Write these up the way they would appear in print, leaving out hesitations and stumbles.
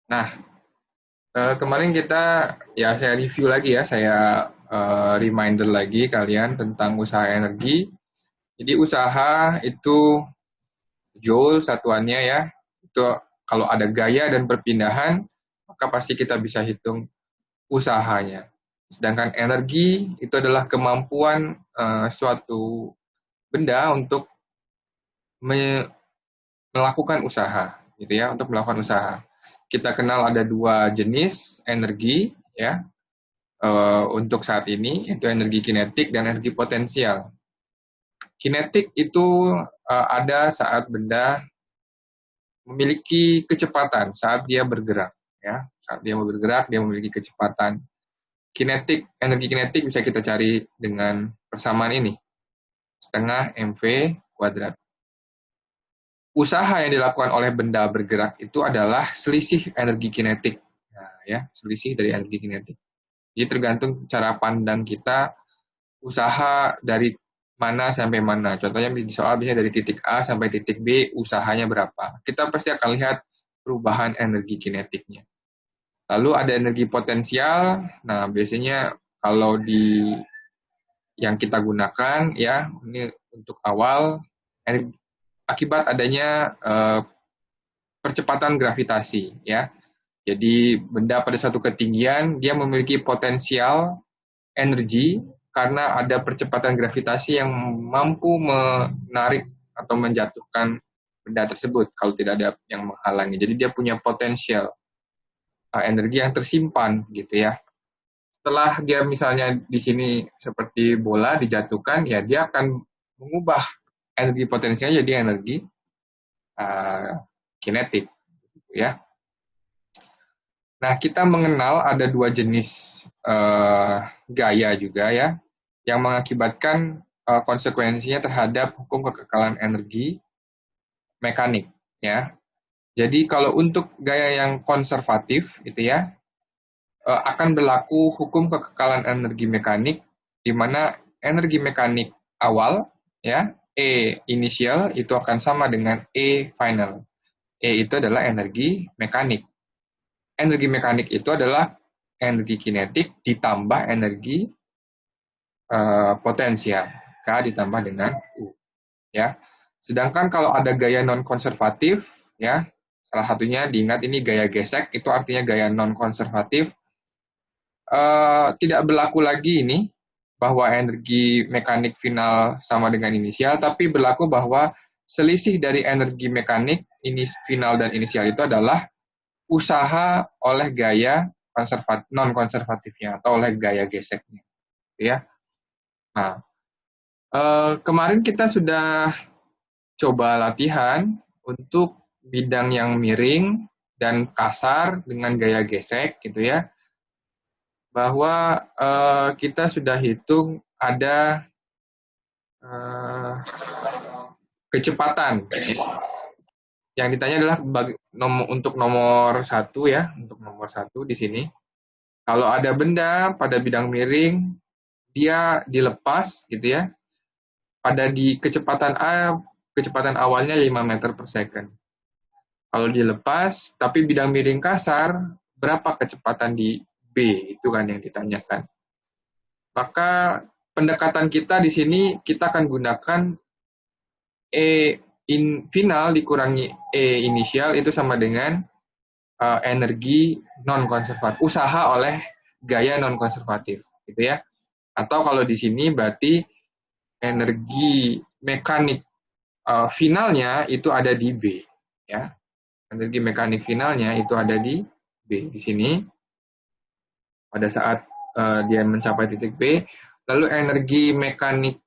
Nah, kemarin saya review lagi ya, saya reminder lagi kalian tentang usaha energi. Jadi usaha itu joule satuannya ya, itu kalau ada gaya dan perpindahan, maka pasti kita bisa hitung usahanya. Sedangkan energi itu adalah kemampuan suatu benda untuk melakukan usaha, gitu ya, untuk melakukan usaha. Kita kenal ada dua jenis energi, ya, untuk saat ini, yaitu energi kinetik dan energi potensial. Kinetik itu ada saat benda memiliki kecepatan saat dia bergerak, ya. Saat dia mau bergerak, dia memiliki kecepatan. Kinetik, energi kinetik bisa kita cari dengan persamaan ini, setengah mv kuadrat. Usaha yang dilakukan oleh benda bergerak itu adalah selisih energi kinetik. Nah, ya, selisih dari energi kinetik. Jadi tergantung cara pandang kita, usaha dari mana sampai mana. Contohnya di soal biasanya dari titik A sampai titik B, usahanya berapa. Kita pasti akan lihat perubahan energi kinetiknya. Lalu ada energi potensial. Nah, biasanya kalau di yang kita gunakan ya, ini untuk awal akibat adanya percepatan gravitasi ya. Jadi benda pada satu ketinggian dia memiliki potensial energi karena ada percepatan gravitasi yang mampu menarik atau menjatuhkan benda tersebut kalau tidak ada yang menghalangi. Jadi dia punya potensial energi yang tersimpan gitu ya. Setelah dia misalnya di sini seperti bola dijatuhkan, ya dia akan mengubah energi potensialnya jadi energi uh, kinetik ya. Nah, kita mengenal ada dua jenis gaya juga ya, yang mengakibatkan konsekuensinya terhadap hukum kekekalan energi mekanik ya. Jadi kalau untuk gaya yang konservatif itu ya, akan berlaku hukum kekekalan energi mekanik di mana energi mekanik awal ya, E inisial itu akan sama dengan E final. E itu adalah energi mekanik. Energi mekanik itu adalah energi kinetik ditambah energi potensial. K ditambah dengan U. Ya. Sedangkan kalau ada gaya non-konservatif, ya, salah satunya diingat ini gaya gesek, itu artinya gaya non-konservatif, tidak berlaku lagi ini, bahwa energi mekanik final sama dengan inisial, tapi berlaku bahwa selisih dari energi mekanik ini final dan inisial itu adalah usaha oleh gaya non-konservatifnya atau oleh gaya geseknya. Ya. Nah, kemarin kita sudah coba latihan untuk bidang yang miring dan kasar dengan gaya gesek gitu ya, bahwa kita sudah hitung ada uh, kecepatan. Yang ditanya adalah untuk nomor satu ya, untuk nomor satu di sini. Kalau ada benda pada bidang miring, dia dilepas gitu ya, pada di kecepatan A, kecepatan awalnya 5 meter per second. Kalau dilepas, tapi bidang miring kasar, berapa kecepatan di B? Itu kan yang ditanyakan. Maka pendekatan kita di sini, kita akan gunakan E final dikurangi E inisial, itu sama dengan energi non-konservatif, usaha oleh gaya non-konservatif. Gitu ya. Atau kalau di sini berarti energi mekanik finalnya itu ada di B. Ya. Energi mekanik finalnya itu ada di B di sini pada saat dia mencapai titik B. Lalu energi mekanik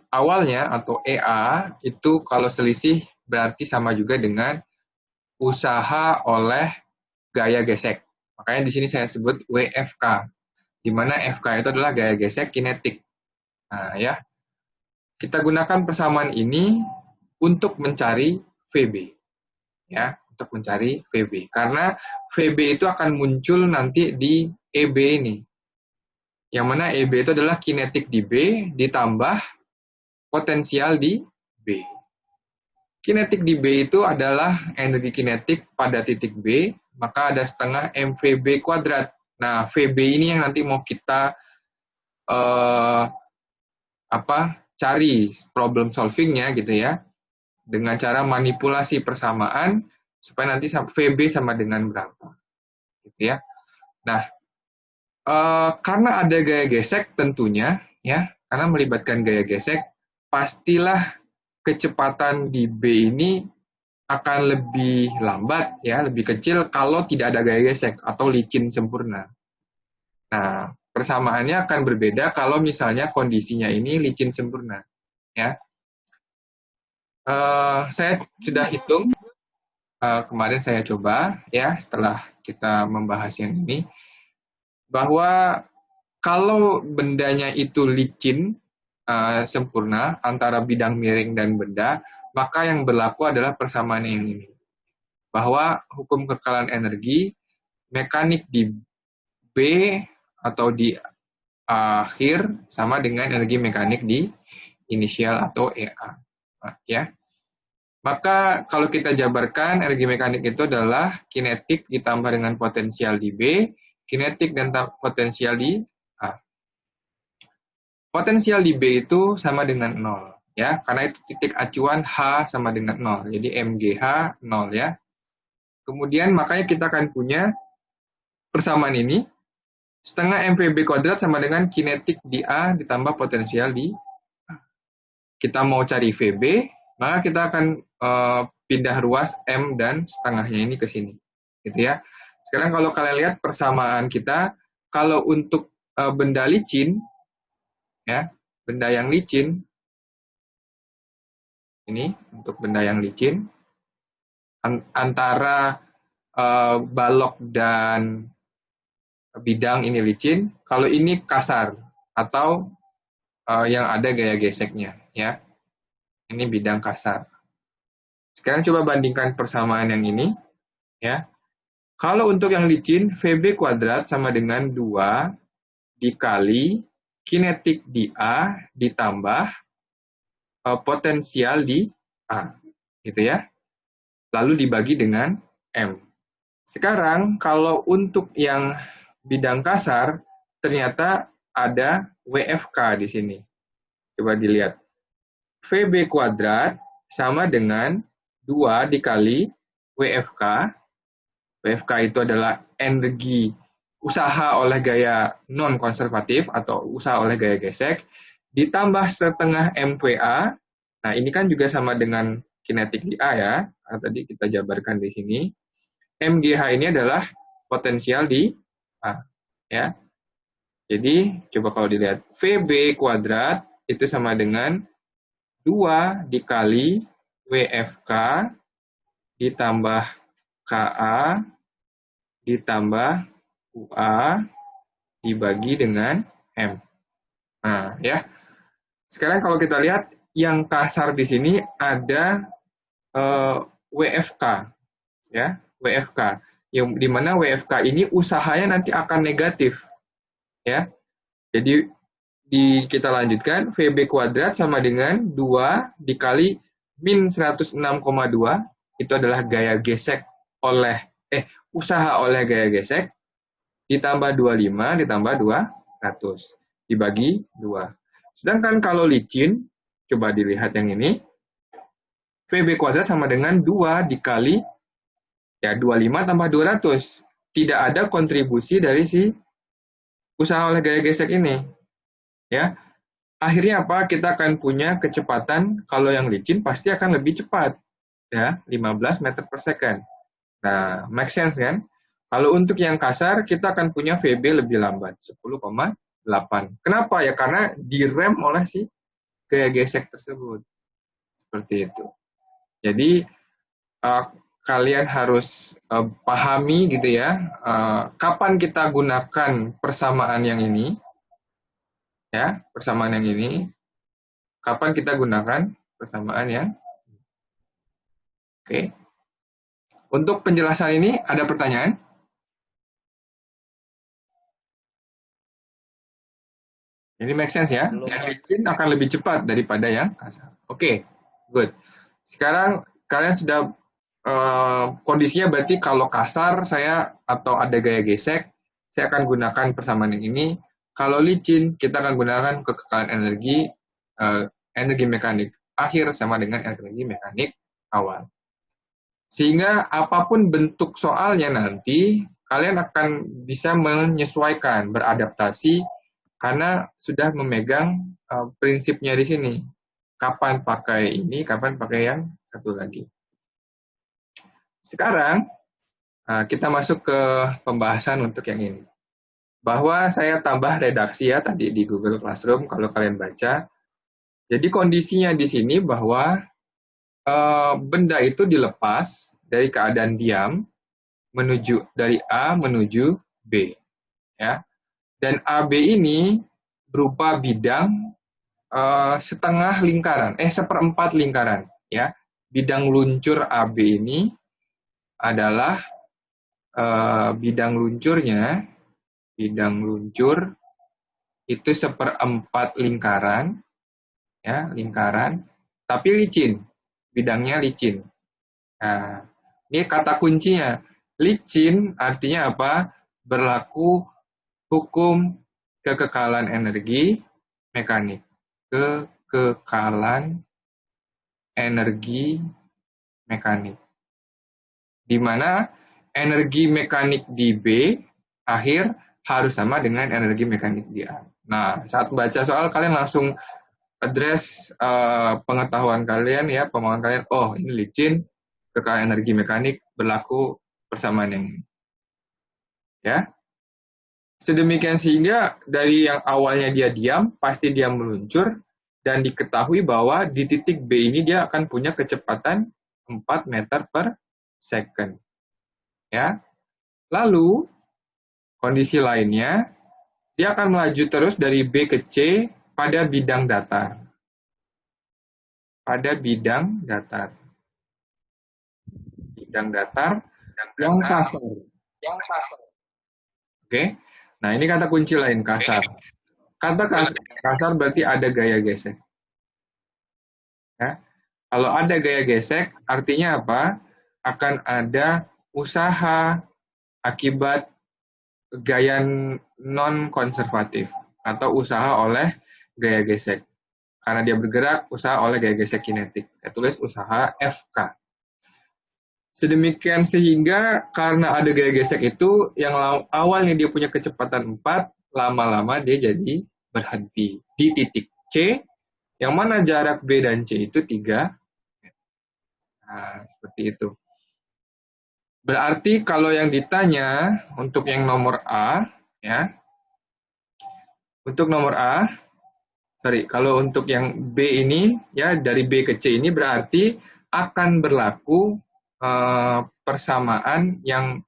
awalnya atau EA itu kalau selisih berarti sama juga dengan usaha oleh gaya gesek. Makanya di sini saya sebut WFK, di mana FK itu adalah gaya gesek kinetik. Nah, ya. Kita gunakan persamaan ini untuk mencari VB. Ya, untuk mencari VB. Karena VB itu akan muncul nanti di EB ini. Yang mana EB itu adalah kinetik di B ditambah potensial di B. Kinetik di B itu adalah energi kinetik pada titik B, maka ada setengah mvb kuadrat. Nah, VB ini yang nanti mau kita cari problem solvingnya gitu ya, dengan cara manipulasi persamaan supaya nanti VB sama dengan berapa, gitu ya. Nah, karena ada gaya gesek tentunya ya, karena melibatkan gaya gesek, pastilah kecepatan di B ini akan lebih lambat ya, lebih kecil kalau tidak ada gaya gesek atau licin sempurna. Nah, persamaannya akan berbeda kalau misalnya kondisinya ini licin sempurna ya. Saya sudah hitung kemarin saya coba ya setelah kita membahas yang ini, bahwa kalau bendanya itu licin sempurna antara bidang miring dan benda, maka yang berlaku adalah persamaan yang ini. Bahwa hukum kekalahan energi mekanik di B atau di akhir sama dengan energi mekanik di inisial atau EA. Ya. Maka kalau kita jabarkan, energi mekanik itu adalah kinetik ditambah dengan potensial di B, kinetik dan potensial di A. Potensial di B itu sama dengan 0, ya, karena itu titik acuan H sama dengan 0, jadi MGH 0 ya. Kemudian makanya kita akan punya persamaan ini, setengah mvb kuadrat sama dengan kinetik di A ditambah potensial di A. Kita mau cari VB, maka kita akan pindah ruas M dan setengahnya ini ke sini, gitu ya. Sekarang kalau kalian lihat persamaan kita, kalau untuk benda licin, ya, benda yang licin, ini untuk benda yang licin, antara balok dan bidang ini licin, kalau ini kasar atau yang ada gaya geseknya, ya. Ini bidang kasar. Sekarang coba bandingkan persamaan yang ini, ya. Kalau untuk yang licin, VB kuadrat sama dengan 2 dikali kinetik di A ditambah potensial di A, gitu ya. Lalu dibagi dengan M. Sekarang kalau untuk yang bidang kasar, ternyata ada WFK di sini. Coba dilihat. VB kuadrat sama dengan 2 dikali WFK. WFK itu adalah energi usaha oleh gaya non-konservatif atau usaha oleh gaya gesek, ditambah setengah MVA. Nah, ini kan juga sama dengan kinetik di A ya. Nah, tadi kita jabarkan di sini. MGH ini adalah potensial di A. Ya. Jadi, coba kalau dilihat. VB kuadrat itu sama dengan 2 dikali WFK ditambah KA ditambah UA dibagi dengan M. Nah, ya. Sekarang kalau kita lihat, yang kasar di sini ada WFK, ya, WFK. Yang dimana WFK ini usahanya nanti akan negatif, ya. Jadi kita lanjutkan, VB kuadrat sama dengan 2 dikali min 106,2, itu adalah gaya gesek oleh usaha oleh gaya gesek, ditambah 25 ditambah 200 dibagi 2. Sedangkan kalau licin, coba dilihat yang ini, VB kuadrat sama dengan 2 dikali ya 25 tambah 200. Tidak ada kontribusi dari si usaha oleh gaya gesek ini. Ya. Akhirnya apa? Kita akan punya kecepatan, kalau yang licin pasti akan lebih cepat. Ya, 15 meter per second. Nah, make sense kan? Kalau untuk yang kasar, kita akan punya VB lebih lambat, 10,8. Kenapa? Ya karena direm oleh si gaya gesek tersebut. Seperti itu. Jadi, kalian harus pahami gitu ya, kapan kita gunakan persamaan yang ini, ya, persamaan yang ini, kapan kita gunakan persamaan yang oke. Untuk penjelasan ini, ada pertanyaan? Jadi make sense ya? Yang licin akan lebih cepat daripada yang kasar. Oke, good. Sekarang kalian sudah kondisinya berarti kalau kasar saya atau ada gaya gesek, saya akan gunakan persamaan yang ini. Kalau licin, kita akan gunakan kekekalan energi, energi mekanik akhir sama dengan energi mekanik awal. Sehingga apapun bentuk soalnya nanti, kalian akan bisa menyesuaikan, beradaptasi, karena sudah memegang prinsipnya di sini. Kapan pakai ini, kapan pakai yang satu lagi. Sekarang, kita masuk ke pembahasan untuk yang ini. Bahwa saya tambah redaksi ya tadi di Google Classroom, kalau kalian baca. Jadi kondisinya di sini bahwa benda itu dilepas dari keadaan diam, dari A menuju B. Ya. Dan AB ini berupa bidang setengah lingkaran, seperempat lingkaran. Ya. Bidang luncur AB ini adalah bidang luncur itu seperempat lingkaran, ya lingkaran, tapi licin, bidangnya licin. Nah, ini kata kuncinya, licin artinya apa? Berlaku hukum kekekalan energi mekanik, kekekalan energi mekanik, di mana energi mekanik di B akhir harus sama dengan energi mekanik di A. Nah, saat baca soal kalian langsung address pengetahuan kalian ya, pemahaman kalian. Oh, ini licin, kekekalan energi mekanik berlaku persamaan yang ini. Ya. Sedemikian sehingga dari yang awalnya dia diam, pasti dia meluncur, dan diketahui bahwa di titik B ini dia akan punya kecepatan 4 meter per second. Ya. Lalu, kondisi lainnya, dia akan melaju terus dari B ke C pada bidang datar. Pada bidang datar. Bidang datar yang kasar. Oke. Nah, ini kata kunci lain, kasar. Kata kasar berarti ada gaya gesek. Ya. Kalau ada gaya gesek, artinya apa? Akan ada usaha akibat gaya non-konservatif atau usaha oleh gaya gesek. Karena dia bergerak, usaha oleh gaya gesek kinetik. Saya tulis usaha FK. Sedemikian sehingga karena ada gaya gesek itu, yang awalnya dia punya kecepatan 4, lama-lama dia jadi berhenti di titik C, yang mana jarak B dan C itu 3. Nah, seperti itu. Berarti kalau yang ditanya untuk yang nomor A, ya, untuk nomor A, kalau untuk yang B ini, ya dari B ke C ini berarti akan berlaku persamaan yang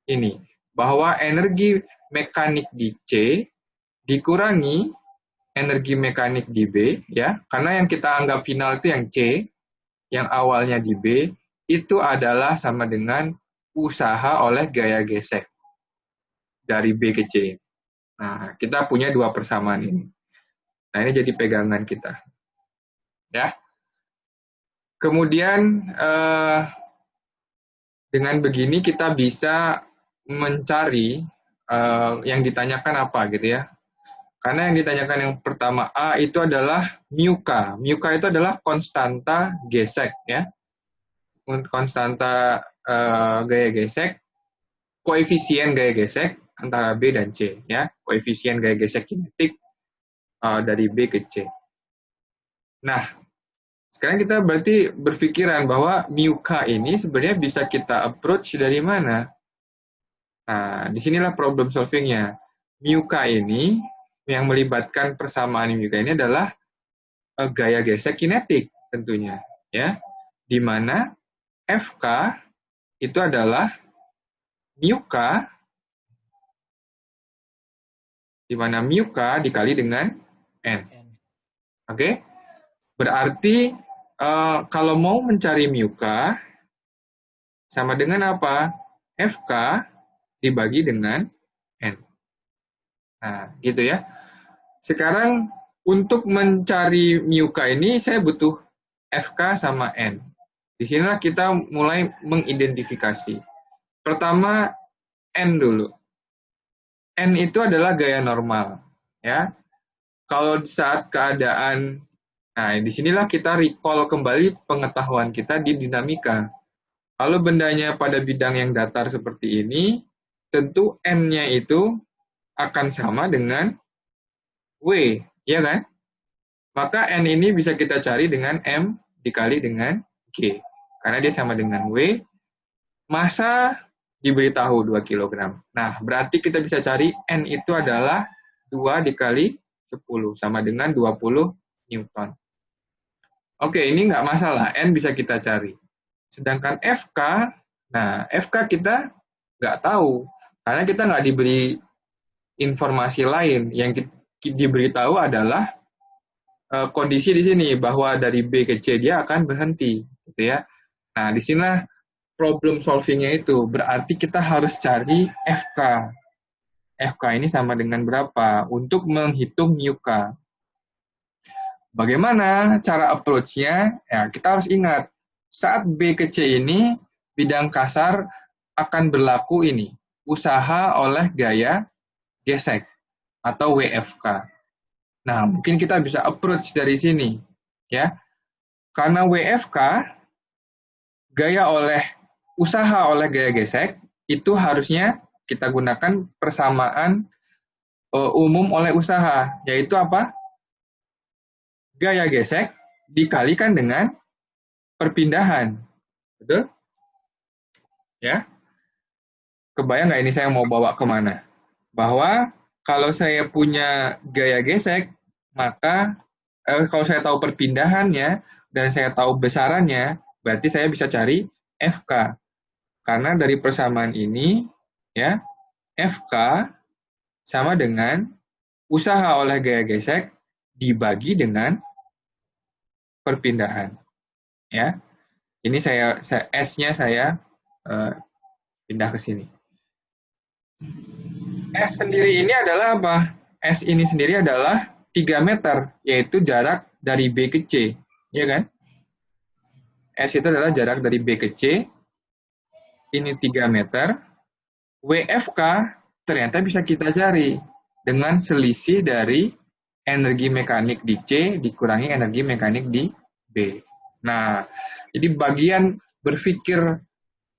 ini, bahwa energi mekanik di C dikurangi energi mekanik di B, ya, karena yang kita anggap final itu yang C, yang awalnya di B, itu adalah sama dengan usaha oleh gaya gesek dari B ke C. Nah, kita punya dua persamaan ini. Nah, ini jadi pegangan kita. Ya. Kemudian, dengan begini kita bisa mencari yang ditanyakan apa gitu ya. Karena yang ditanyakan yang pertama A itu adalah μK. μK itu adalah konstanta gesek ya. Konstanta gaya gesek, koefisien gaya gesek antara B dan C ya. Koefisien gaya gesek kinetik dari B ke C. Nah, sekarang kita berarti berpikiran bahwa μK ini sebenarnya bisa kita approach dari mana? Nah, disinilah problem solvingnya. μK ini yang melibatkan persamaan μK ini adalah gaya gesek kinetik tentunya, ya. Di mana FK itu adalah μK, di mana μK dikali dengan N. Oke? Berarti kalau mau mencari μK sama dengan apa? FK dibagi dengan N. Nah, gitu ya. Sekarang untuk mencari μK ini saya butuh FK sama N. Di sinilah kita mulai mengidentifikasi. Pertama, N dulu. N itu adalah gaya normal, ya. Kalau di saat keadaan, nah disinilah kita recall kembali pengetahuan kita di dinamika. Kalau bendanya pada bidang yang datar seperti ini, tentu N-nya itu akan sama dengan W, ya kan? Maka N ini bisa kita cari dengan M dikali dengan G. Karena dia sama dengan W, massa diberitahu 2 kg. Nah, berarti kita bisa cari N itu adalah 2 dikali 10, sama dengan 20 Newton. Oke, ini nggak masalah, N bisa kita cari. Sedangkan FK, nah FK kita nggak tahu, karena kita nggak diberi informasi lain. Yang diberitahu adalah kondisi di sini, bahwa dari B ke C dia akan berhenti, gitu ya. Nah, di sini problem solvingnya itu, berarti kita harus cari FK. FK ini sama dengan berapa untuk menghitung mu K. Bagaimana cara approach-nya? Ya, kita harus ingat, saat B ke C ini, bidang kasar akan berlaku ini, usaha oleh gaya gesek, atau WFK. Nah, mungkin kita bisa approach dari sini, ya. Karena WFK, usaha oleh gaya gesek, itu harusnya kita gunakan persamaan umum oleh usaha, yaitu apa? Gaya gesek dikalikan dengan perpindahan. Betul? Ya. Kebayang nggak ini saya mau bawa kemana? Bahwa kalau saya punya gaya gesek, maka kalau saya tahu perpindahannya dan saya tahu besarannya, berarti saya bisa cari FK. Karena dari persamaan ini, ya, FK sama dengan usaha oleh gaya gesek dibagi dengan perpindahan. Ya, ini S-nya saya pindah ke sini. S sendiri ini adalah apa? S ini sendiri adalah 3 meter, yaitu jarak dari B ke C. Ya kan? S itu adalah jarak dari B ke C. Ini 3 meter. WFK ternyata bisa kita cari dengan selisih dari energi mekanik di C dikurangi energi mekanik di B. Nah, jadi bagian berpikir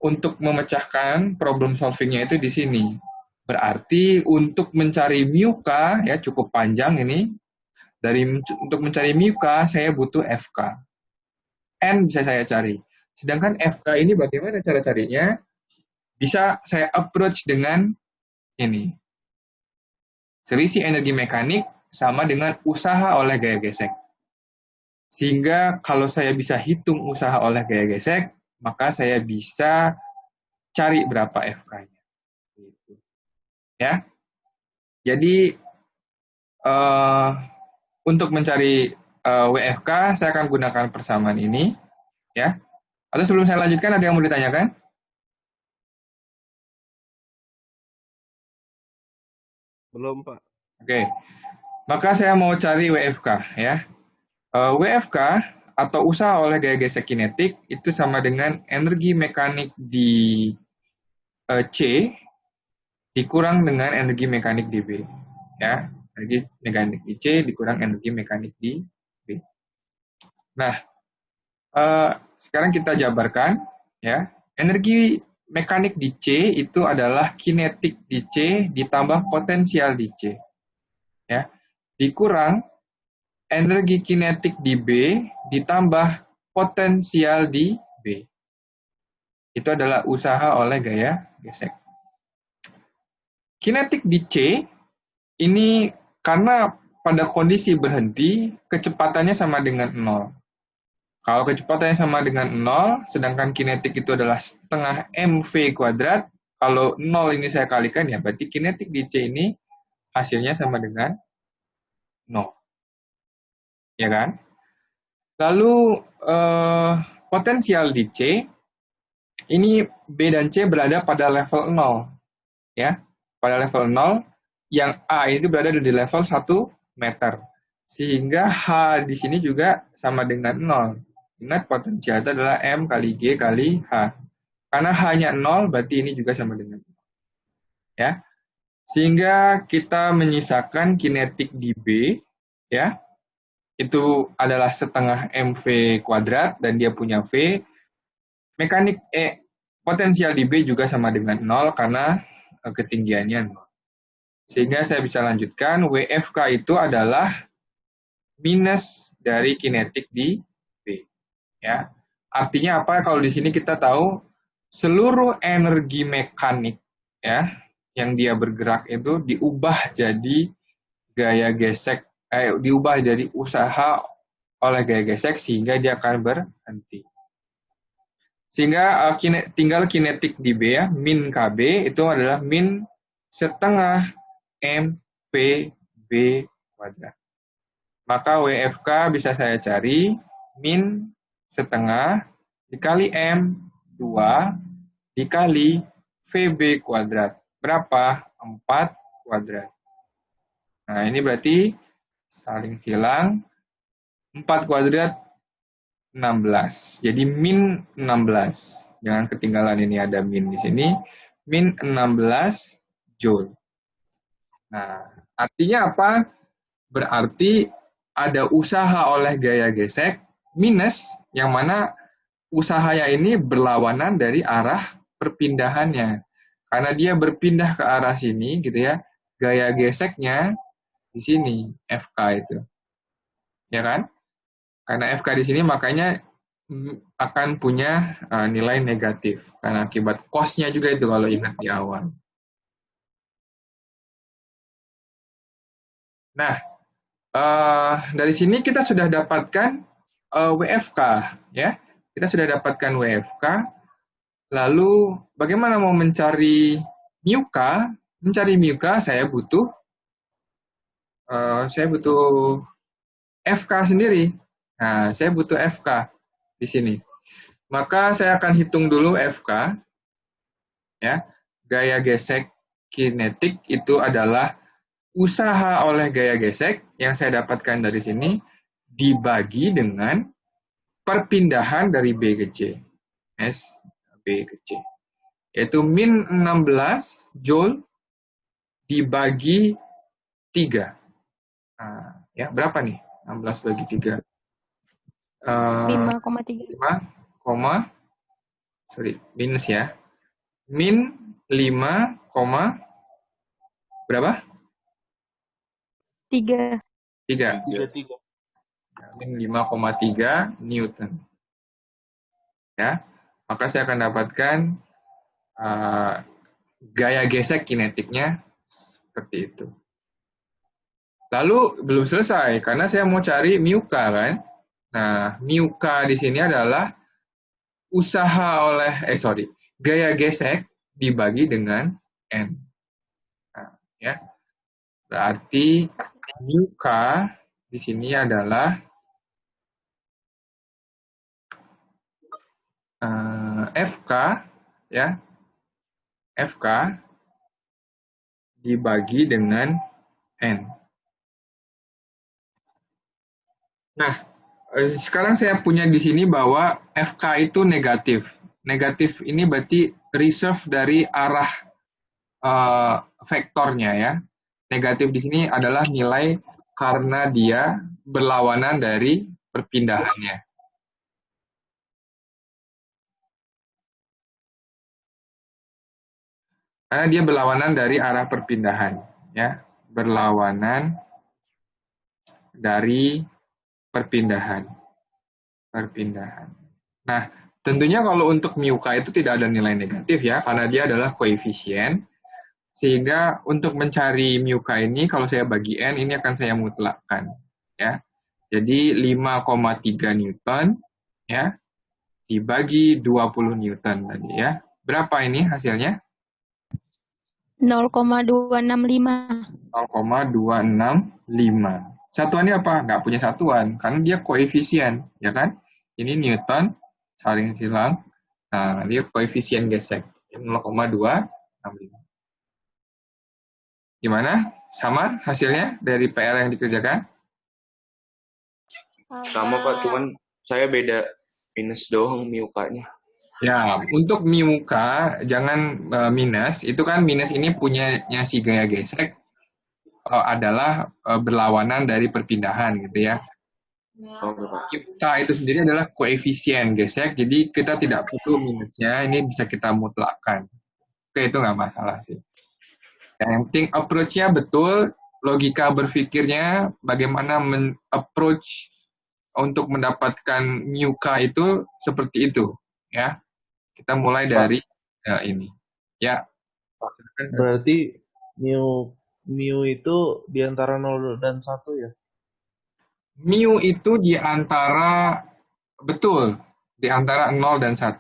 untuk memecahkan problem solvingnya itu di sini. Berarti untuk mencari mu K, ya cukup panjang ini. Untuk mencari mu K, saya butuh FK. N bisa saya cari. Sedangkan FK ini bagaimana cara carinya? Bisa saya approach dengan ini. Selisih energi mekanik sama dengan usaha oleh gaya gesek. Sehingga kalau saya bisa hitung usaha oleh gaya gesek, maka saya bisa cari berapa FK-nya. Ya. Jadi untuk mencari WFK, saya akan gunakan persamaan ini, ya. Atau sebelum saya lanjutkan, ada yang mau ditanyakan? Belum, Pak. Oke, maka saya mau cari WFK, ya. WFK atau usaha oleh gaya gesek kinetik itu sama dengan energi mekanik di C dikurang dengan energi mekanik di B, ya. Energi mekanik di C dikurang energi mekanik di B. Nah, sekarang kita jabarkan, ya. Energi mekanik di C itu adalah kinetik di C ditambah potensial di C, ya. Dikurang energi kinetik di B ditambah potensial di B. Itu adalah usaha oleh gaya gesek. Kinetik di C ini karena pada kondisi berhenti, kecepatannya sama dengan 0. Kalau kecepatannya sama dengan 0, sedangkan kinetik itu adalah setengah mv kuadrat, kalau 0 ini saya kalikan, ya berarti kinetik di C ini hasilnya sama dengan 0. Ya kan? Lalu potensial di C, ini B dan C berada pada level 0. Ya, pada level 0, yang A ini berada di level 1 meter. Sehingga H di sini juga sama dengan 0. Ingat potensial itu adalah M kali G kali H. Karena hanya 0 berarti ini juga sama dengan 0. Ya. Sehingga kita menyisakan kinetik di B, ya, itu adalah setengah MV kuadrat dan dia punya V. Mekanik potensial di B juga sama dengan 0 karena ketinggiannya 0. Sehingga saya bisa lanjutkan, WFK itu adalah minus dari kinetik di B. Ya. Artinya apa? Kalau di sini kita tahu seluruh energi mekanik ya yang dia bergerak itu diubah jadi gaya gesek, diubah jadi usaha oleh gaya gesek sehingga dia akan berhenti. Sehingga tinggal kinetik di B ya, min KB itu adalah min setengah MP B kuadrat. Maka WFK bisa saya cari min setengah dikali M 2 dikali VB kuadrat. Berapa? 4 kuadrat. Nah, ini berarti saling silang 4 kuadrat 16. Jadi min 16. Jangan ketinggalan ini ada min di sini. Min 16 Joule. Nah, artinya apa? Berarti ada usaha oleh gaya gesek minus yang mana usahanya ini berlawanan dari arah perpindahannya. Karena dia berpindah ke arah sini gitu ya. Gaya geseknya di sini FK itu. Ya kan? Karena FK di sini makanya akan punya nilai negatif karena akibat cost-nya juga itu kalau ingat di awal. Nah, dari sini kita sudah dapatkan WFK, ya. Kita sudah dapatkan WFK. Lalu bagaimana mau mencari mu K? Mencari mu K saya butuh FK sendiri. Nah, saya butuh FK di sini. Maka saya akan hitung dulu FK. Ya, gaya gesek kinetik itu adalah usaha oleh gaya gesek yang saya dapatkan dari sini dibagi dengan perpindahan dari B ke C. S, B ke C. Yaitu min 16 Joule dibagi 3. Nah, ya, berapa nih? 16 bagi 3. 5,3. 5, minus ya. Min 5, berapa? 3. 3. 3. Min 5,3 Newton. Ya, maka saya akan dapatkan gaya gesek kinetiknya seperti itu. Lalu belum selesai karena saya mau cari mu K kan. Nah, mu K di sini adalah usaha gaya gesek dibagi dengan N. Nah, ya. Berarti mu K di sini adalah FK ya. FK dibagi dengan N. Nah, sekarang saya punya di sini bahwa FK itu negatif. Negatif ini berarti reserve dari arah vektornya ya. Negatif di sini adalah nilai karena dia berlawanan dari perpindahannya. Karena dia berlawanan dari arah perpindahan, ya, berlawanan dari perpindahan. Nah, tentunya kalau untuk mu K itu tidak ada nilai negatif ya, karena dia adalah koefisien. Sehingga untuk mencari mu K ini, kalau saya bagi N, ini akan saya mutlakkan. Ya. Jadi 5,3 Newton, ya, dibagi 20 Newton tadi ya. Berapa ini hasilnya? 0,265. 0,265. Satuannya apa? Nggak punya satuan, karena dia koefisien, ya kan? Ini Newton, saling silang. Nah, dia koefisien gesek, 0,265. Gimana? Sama hasilnya dari PR yang dikerjakan? Sama Pak, cuman saya beda minus doang miukanya. Ya, untuk muka jangan minus. Itu kan minus ini punyanya si gaya gesek adalah berlawanan dari perpindahan gitu ya. Oke, Pak. Muka itu sendiri adalah koefisien gesek, jadi kita tidak perlu minusnya. Ini bisa kita mutlakkan. Oke, itu nggak masalah sih. Yang penting approach-nya betul, logika berpikirnya, bagaimana men-approach untuk mendapatkan muka itu seperti itu, ya. Kita mulai Pak, dari ini. Ya, berarti mu mu itu di antara 0 dan 1 ya? mu itu di antara, betul, di antara 0 dan 1.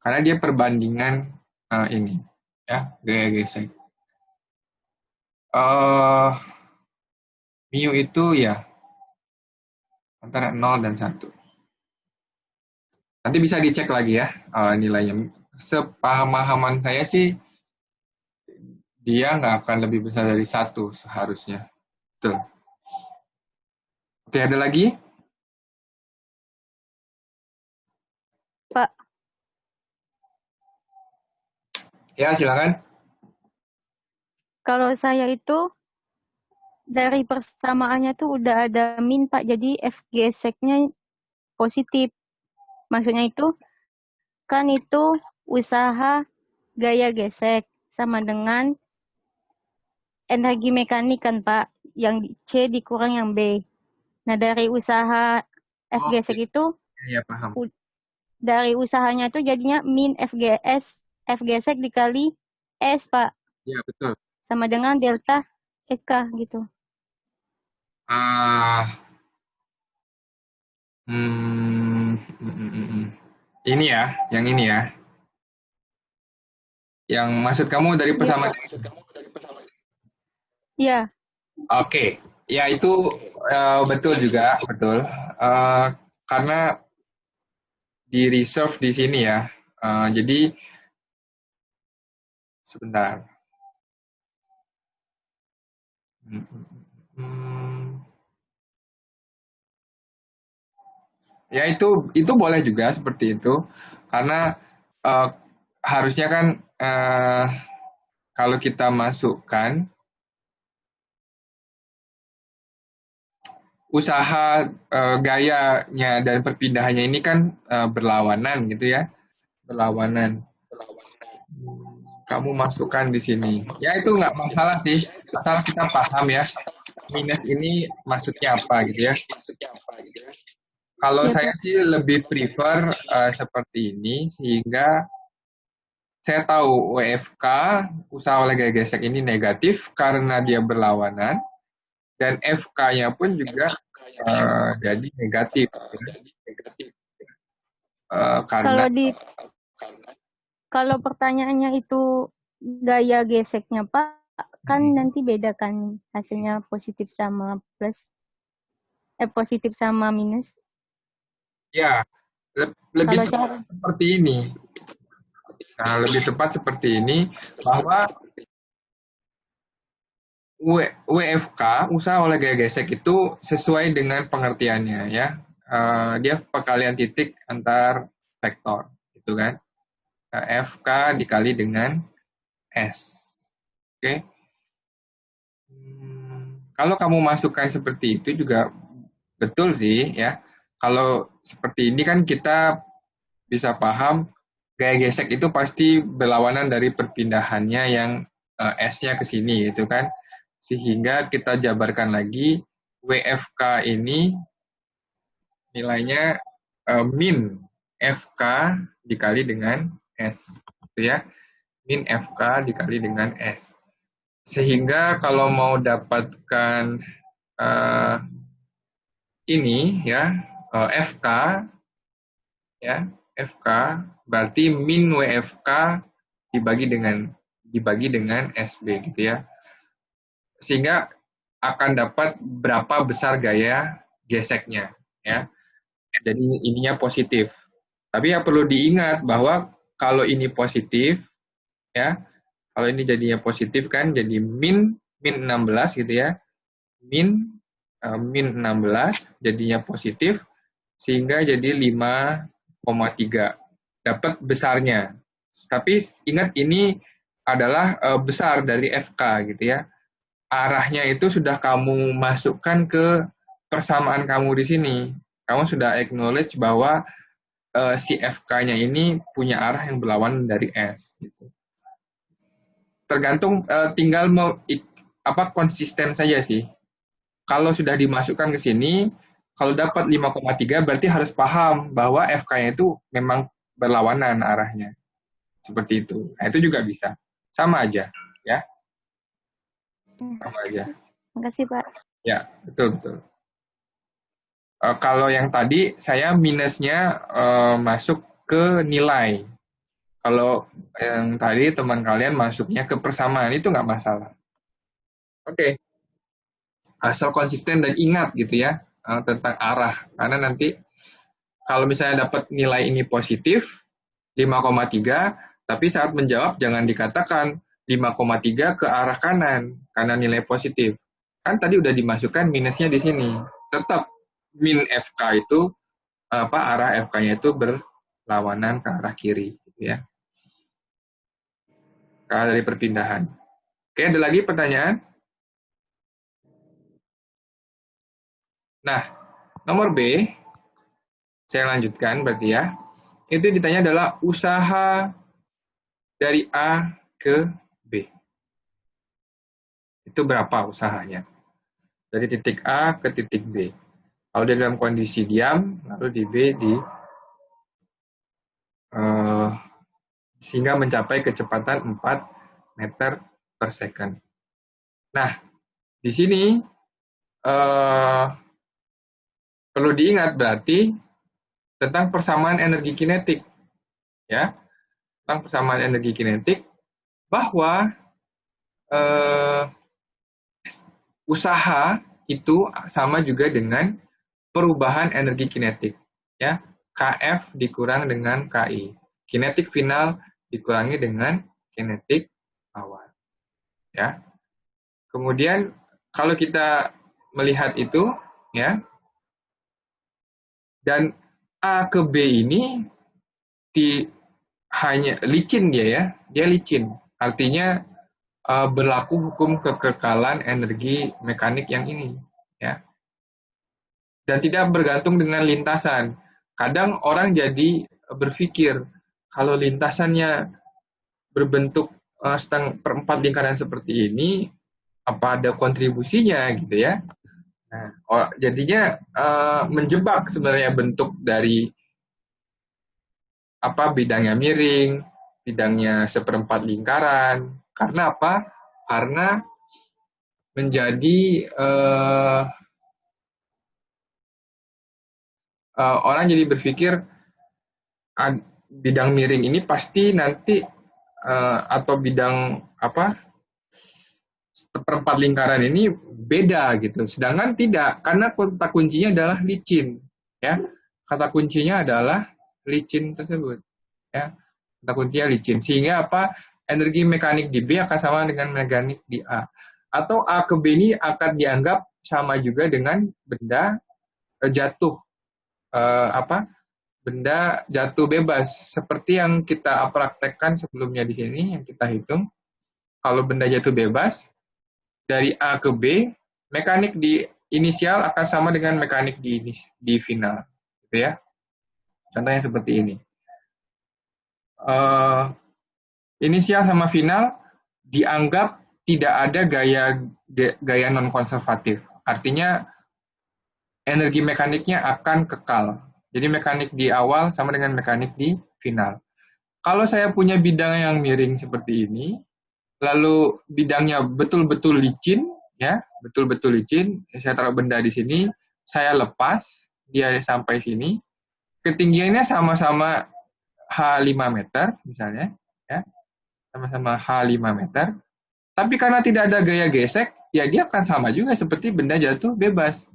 Karena dia perbandingan ini, ya, gaya gesek. Mu itu ya antara 0 dan 1. Nanti bisa dicek lagi ya nilainya. Sepaham-pahaman saya sih, dia nggak akan lebih besar dari 1 seharusnya. Betul. Oke, ada lagi? Pak, Ya, silakan. kalau saya itu dari persamaannya tuh udah ada min Pak, jadi F geseknya positif. Maksudnya itu kan itu usaha gaya gesek sama dengan energi mekanik kan Pak, yang C dikurang yang B. Nah dari usaha F Oh, gesek itu, iya, paham. dari usahanya tuh jadinya min F gesek dikali S Pak, Iya, betul. sama dengan delta EK gitu. Ah, hmm, mm, mm, mm, mm. Ini ya, yang ini ya. Yang maksud kamu dari Iya persamaan. Pak. Iya, Oke, ya itu betul juga, betul. Karena di reserve di sini ya. Jadi sebentar. Hmm, ya itu boleh juga seperti itu, karena harusnya kan kalau kita masukkan usaha gayanya dan perpindahannya ini kan berlawanan gitu ya, berlawanan. Kamu masukkan di sini. Ya itu nggak masalah sih, asal kita paham ya minus ini maksudnya apa gitu ya. Kalau iya saya Pak. sih lebih prefer seperti ini, sehingga saya tahu WFK, usaha oleh gaya gesek ini negatif karena dia berlawanan, dan FK-nya pun juga jadi negatif. Karena Kalau di kalau pertanyaannya itu gaya geseknya Pak, kan nanti beda kan hasilnya positif sama plus, positif sama minus. ya lebih Kalau tepat cara seperti ini. Nah, lebih tepat seperti ini, bahwa WFK, usaha oleh gaya gesek itu sesuai dengan pengertiannya ya. Dia perkalian titik antar vektor, gitu kan. FK dikali dengan S. Oke. Kalau kamu masukkan seperti itu juga betul sih ya. Kalau seperti ini kan kita bisa paham gaya gesek itu pasti berlawanan dari perpindahannya yang S-nya ke sini gitu kan. Sehingga kita jabarkan lagi WFK ini nilainya min FK dikali dengan S gitu ya. Min FK dikali dengan S. Sehingga kalau mau dapatkan ini ya, FK ya, FK berarti min WFK dibagi dengan SB gitu ya. Sehingga akan dapat berapa besar gaya geseknya ya. Jadi ininya positif. Tapi ya perlu diingat bahwa kalau ini positif ya, kalau ini jadinya positif kan jadi min 16 gitu ya. Min 16 jadinya positif, sehingga jadi 5,3. Dapat besarnya. Tapi ingat ini adalah besar dari FK gitu ya. Arahnya itu sudah kamu masukkan ke persamaan kamu di sini. Kamu sudah acknowledge bahwa si FK-nya ini punya arah yang berlawanan dari S. Gitu. Tergantung tinggal konsisten saja sih. Kalau sudah dimasukkan ke sini, kalau dapat 5,3 berarti harus paham bahwa FK-nya itu memang berlawanan arahnya. Seperti itu. Nah, itu juga bisa. Sama aja, ya. Sama aja. Makasih, Pak. Ya, betul. Kalau yang tadi, saya minusnya masuk ke nilai. Kalau yang tadi teman kalian masuknya ke persamaan, itu nggak masalah. Oke. Asal konsisten dan ingat gitu ya, tentang arah. Karena nanti kalau misalnya dapat nilai ini positif, 5,3, tapi saat menjawab jangan dikatakan 5,3 ke arah kanan, karena nilai positif. Kan tadi udah dimasukkan minusnya di sini. Tetap min FK itu, arah FK-nya itu berlawanan ke arah kiri. Gitu ya. Ke arah dari perpindahan. Oke, ada lagi pertanyaan? Nah, nomor B, saya lanjutkan berarti ya. Itu ditanya adalah usaha dari A ke B. Itu berapa usahanya? Dari titik A ke titik B. Kalau dia dalam kondisi diam, lalu di B sehingga mencapai kecepatan 4 meter per second. Nah, di sini perlu diingat berarti tentang persamaan energi kinetik. Ya, tentang persamaan energi kinetik bahwa usaha itu sama juga dengan perubahan energi kinetik. Ya, KF dikurang dengan KI. Kinetik final dikurangi dengan kinetik awal. Ya. Kemudian kalau kita melihat itu, ya, dan A ke B ini hanya licin dia licin. Artinya berlaku hukum kekekalan energi mekanik yang ini, ya. Dan tidak bergantung dengan lintasan. Kadang orang jadi berpikir kalau lintasannya berbentuk seperempat lingkaran seperti ini, apa ada kontribusinya gitu ya? Nah, jadinya menjebak sebenarnya bentuk dari bidangnya miring, bidangnya seperempat lingkaran. Karena apa? Karena menjadi orang jadi berpikir bidang miring ini pasti nanti atau bidang seperempat lingkaran ini beda gitu. Sedangkan tidak, karena kata kuncinya adalah licin, ya. Kata kuncinya adalah licin tersebut, ya. Kata kuncinya licin. Sehingga energi mekanik di B akan sama dengan mekanik di A. Atau A ke B ini akan dianggap sama juga dengan benda jatuh, benda jatuh bebas. Seperti yang kita praktekkan sebelumnya di sini, yang kita hitung. Kalau benda jatuh bebas, dari A ke B, mekanik di inisial akan sama dengan mekanik di final, gitu ya. Contohnya seperti ini. Inisial sama final dianggap tidak ada gaya non-konservatif. Artinya energi mekaniknya akan kekal. Jadi mekanik di awal sama dengan mekanik di final. Kalau saya punya bidang yang miring seperti ini, lalu bidangnya betul-betul licin, ya, betul-betul licin. Saya taruh benda di sini, saya lepas, dia sampai sini. Ketinggiannya sama-sama H5 meter, misalnya, ya, sama-sama H5 meter. Tapi karena tidak ada gaya gesek, ya dia akan sama juga seperti benda jatuh bebas.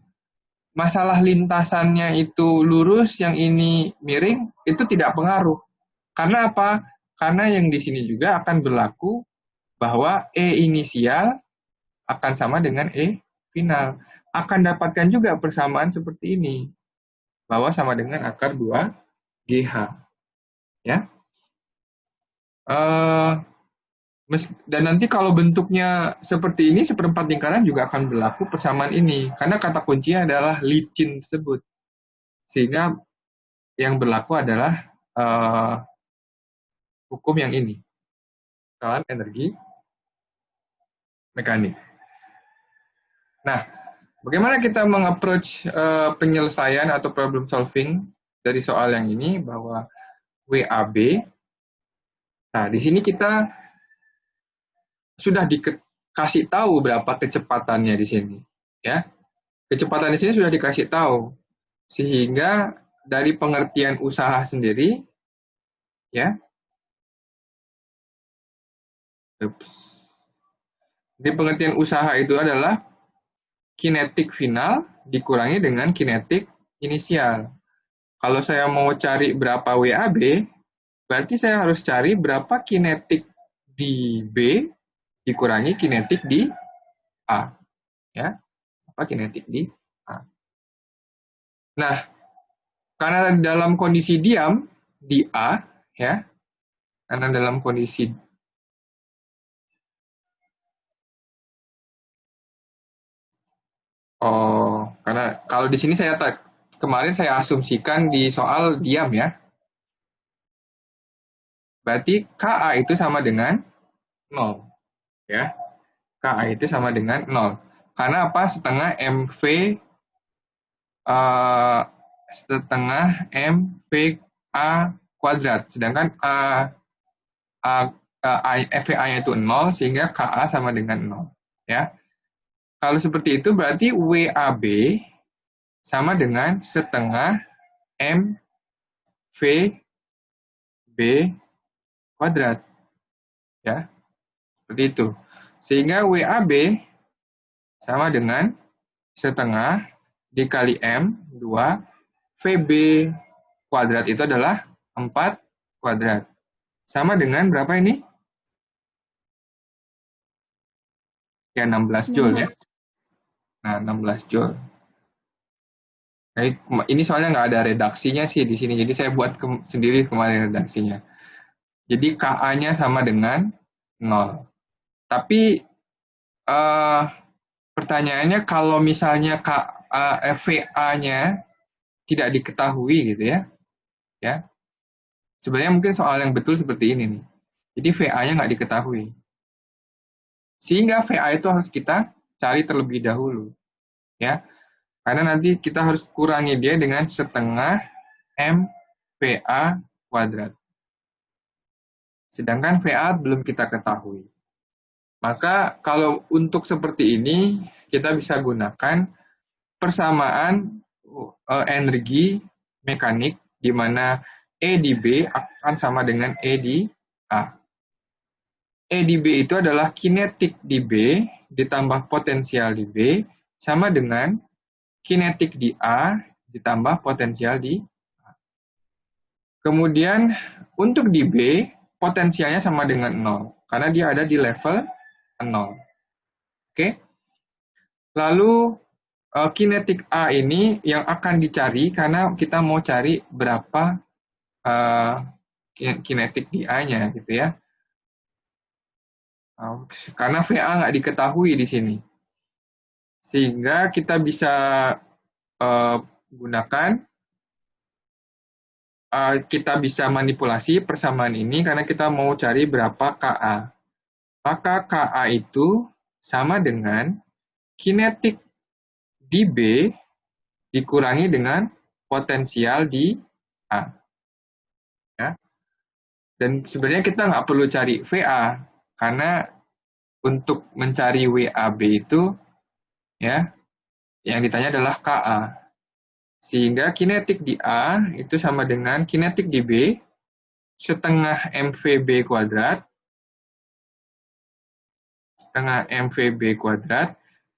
Masalah lintasannya itu lurus, yang ini miring, itu tidak pengaruh. Karena apa? Karena yang di sini juga akan berlaku bahwa E inisial akan sama dengan E final. Akan dapatkan juga persamaan seperti ini. bawah sama dengan akar 2 GH. Ya. Dan nanti kalau bentuknya seperti ini, seperempat lingkaran juga akan berlaku persamaan ini. Karena kata kuncinya adalah licin tersebut. Sehingga yang berlaku adalah hukum yang ini. Kekalahan energi mekanik. Nah, bagaimana kita mengapproach penyelesaian atau problem solving dari soal yang ini, bahwa WAB. Nah, di sini kita sudah dikasih tahu berapa kecepatannya di sini, ya. Kecepatan di sini sudah dikasih tahu, sehingga dari pengertian usaha sendiri, ya. Jadi pengertian usaha itu adalah kinetik final dikurangi dengan kinetik inisial. Kalau saya mau cari berapa WAB, berarti saya harus cari berapa kinetik di B dikurangi kinetik di A. Ya, apa kinetik di A. Nah, karena dalam kondisi diam di A, ya, karena dalam kondisi karena kalau di sini kemarin saya asumsikan di soal diam, ya. Berarti KA itu sama dengan 0, ya. KA itu sama dengan 0. Karena apa? Setengah MVA kuadrat. Sedangkan FVA-nya itu 0, sehingga KA sama dengan 0. Ya. Kalau seperti itu, berarti WAB sama dengan setengah MVB kuadrat. Ya. Seperti itu. Sehingga WAB sama dengan setengah dikali M, 2, VB kuadrat itu adalah 4 kuadrat. Sama dengan berapa ini? Ya, 16 Joule, ya. Nah, 16 Joule. Nah, ini soalnya nggak ada redaksinya sih di sini, jadi saya buat sendiri kemarin redaksinya. Jadi KA-nya sama dengan 0. Tapi pertanyaannya, kalau misalnya VA-nya tidak diketahui gitu, ya. Sebenarnya mungkin soal yang betul seperti ini nih. Jadi VA-nya nggak diketahui. Sehingga VA itu harus kita cari terlebih dahulu, ya. Karena nanti kita harus kurangi dia dengan setengah MVA kuadrat. Sedangkan VA belum kita ketahui. Maka kalau untuk seperti ini, kita bisa gunakan persamaan energi mekanik, di mana E di B akan sama dengan E di A. E di B itu adalah kinetik di B ditambah potensial di B sama dengan kinetik di A ditambah potensial di A. Kemudian untuk di B, potensialnya sama dengan 0, karena dia ada di level 0. Oke? Lalu kinetik A ini yang akan dicari, karena kita mau cari berapa kinetik di A-nya, gitu, ya. Karena VA nggak diketahui di sini. Sehingga kita bisa gunakan, kita bisa manipulasi persamaan ini karena kita mau cari berapa KA. Maka KA itu sama dengan kinetik di B dikurangi dengan potensial di A. Ya. Dan sebenarnya kita nggak perlu cari VA, karena untuk mencari WAB itu, ya, yang ditanya adalah KA. Sehingga kinetik di A itu sama dengan kinetik di B setengah MVB kuadrat,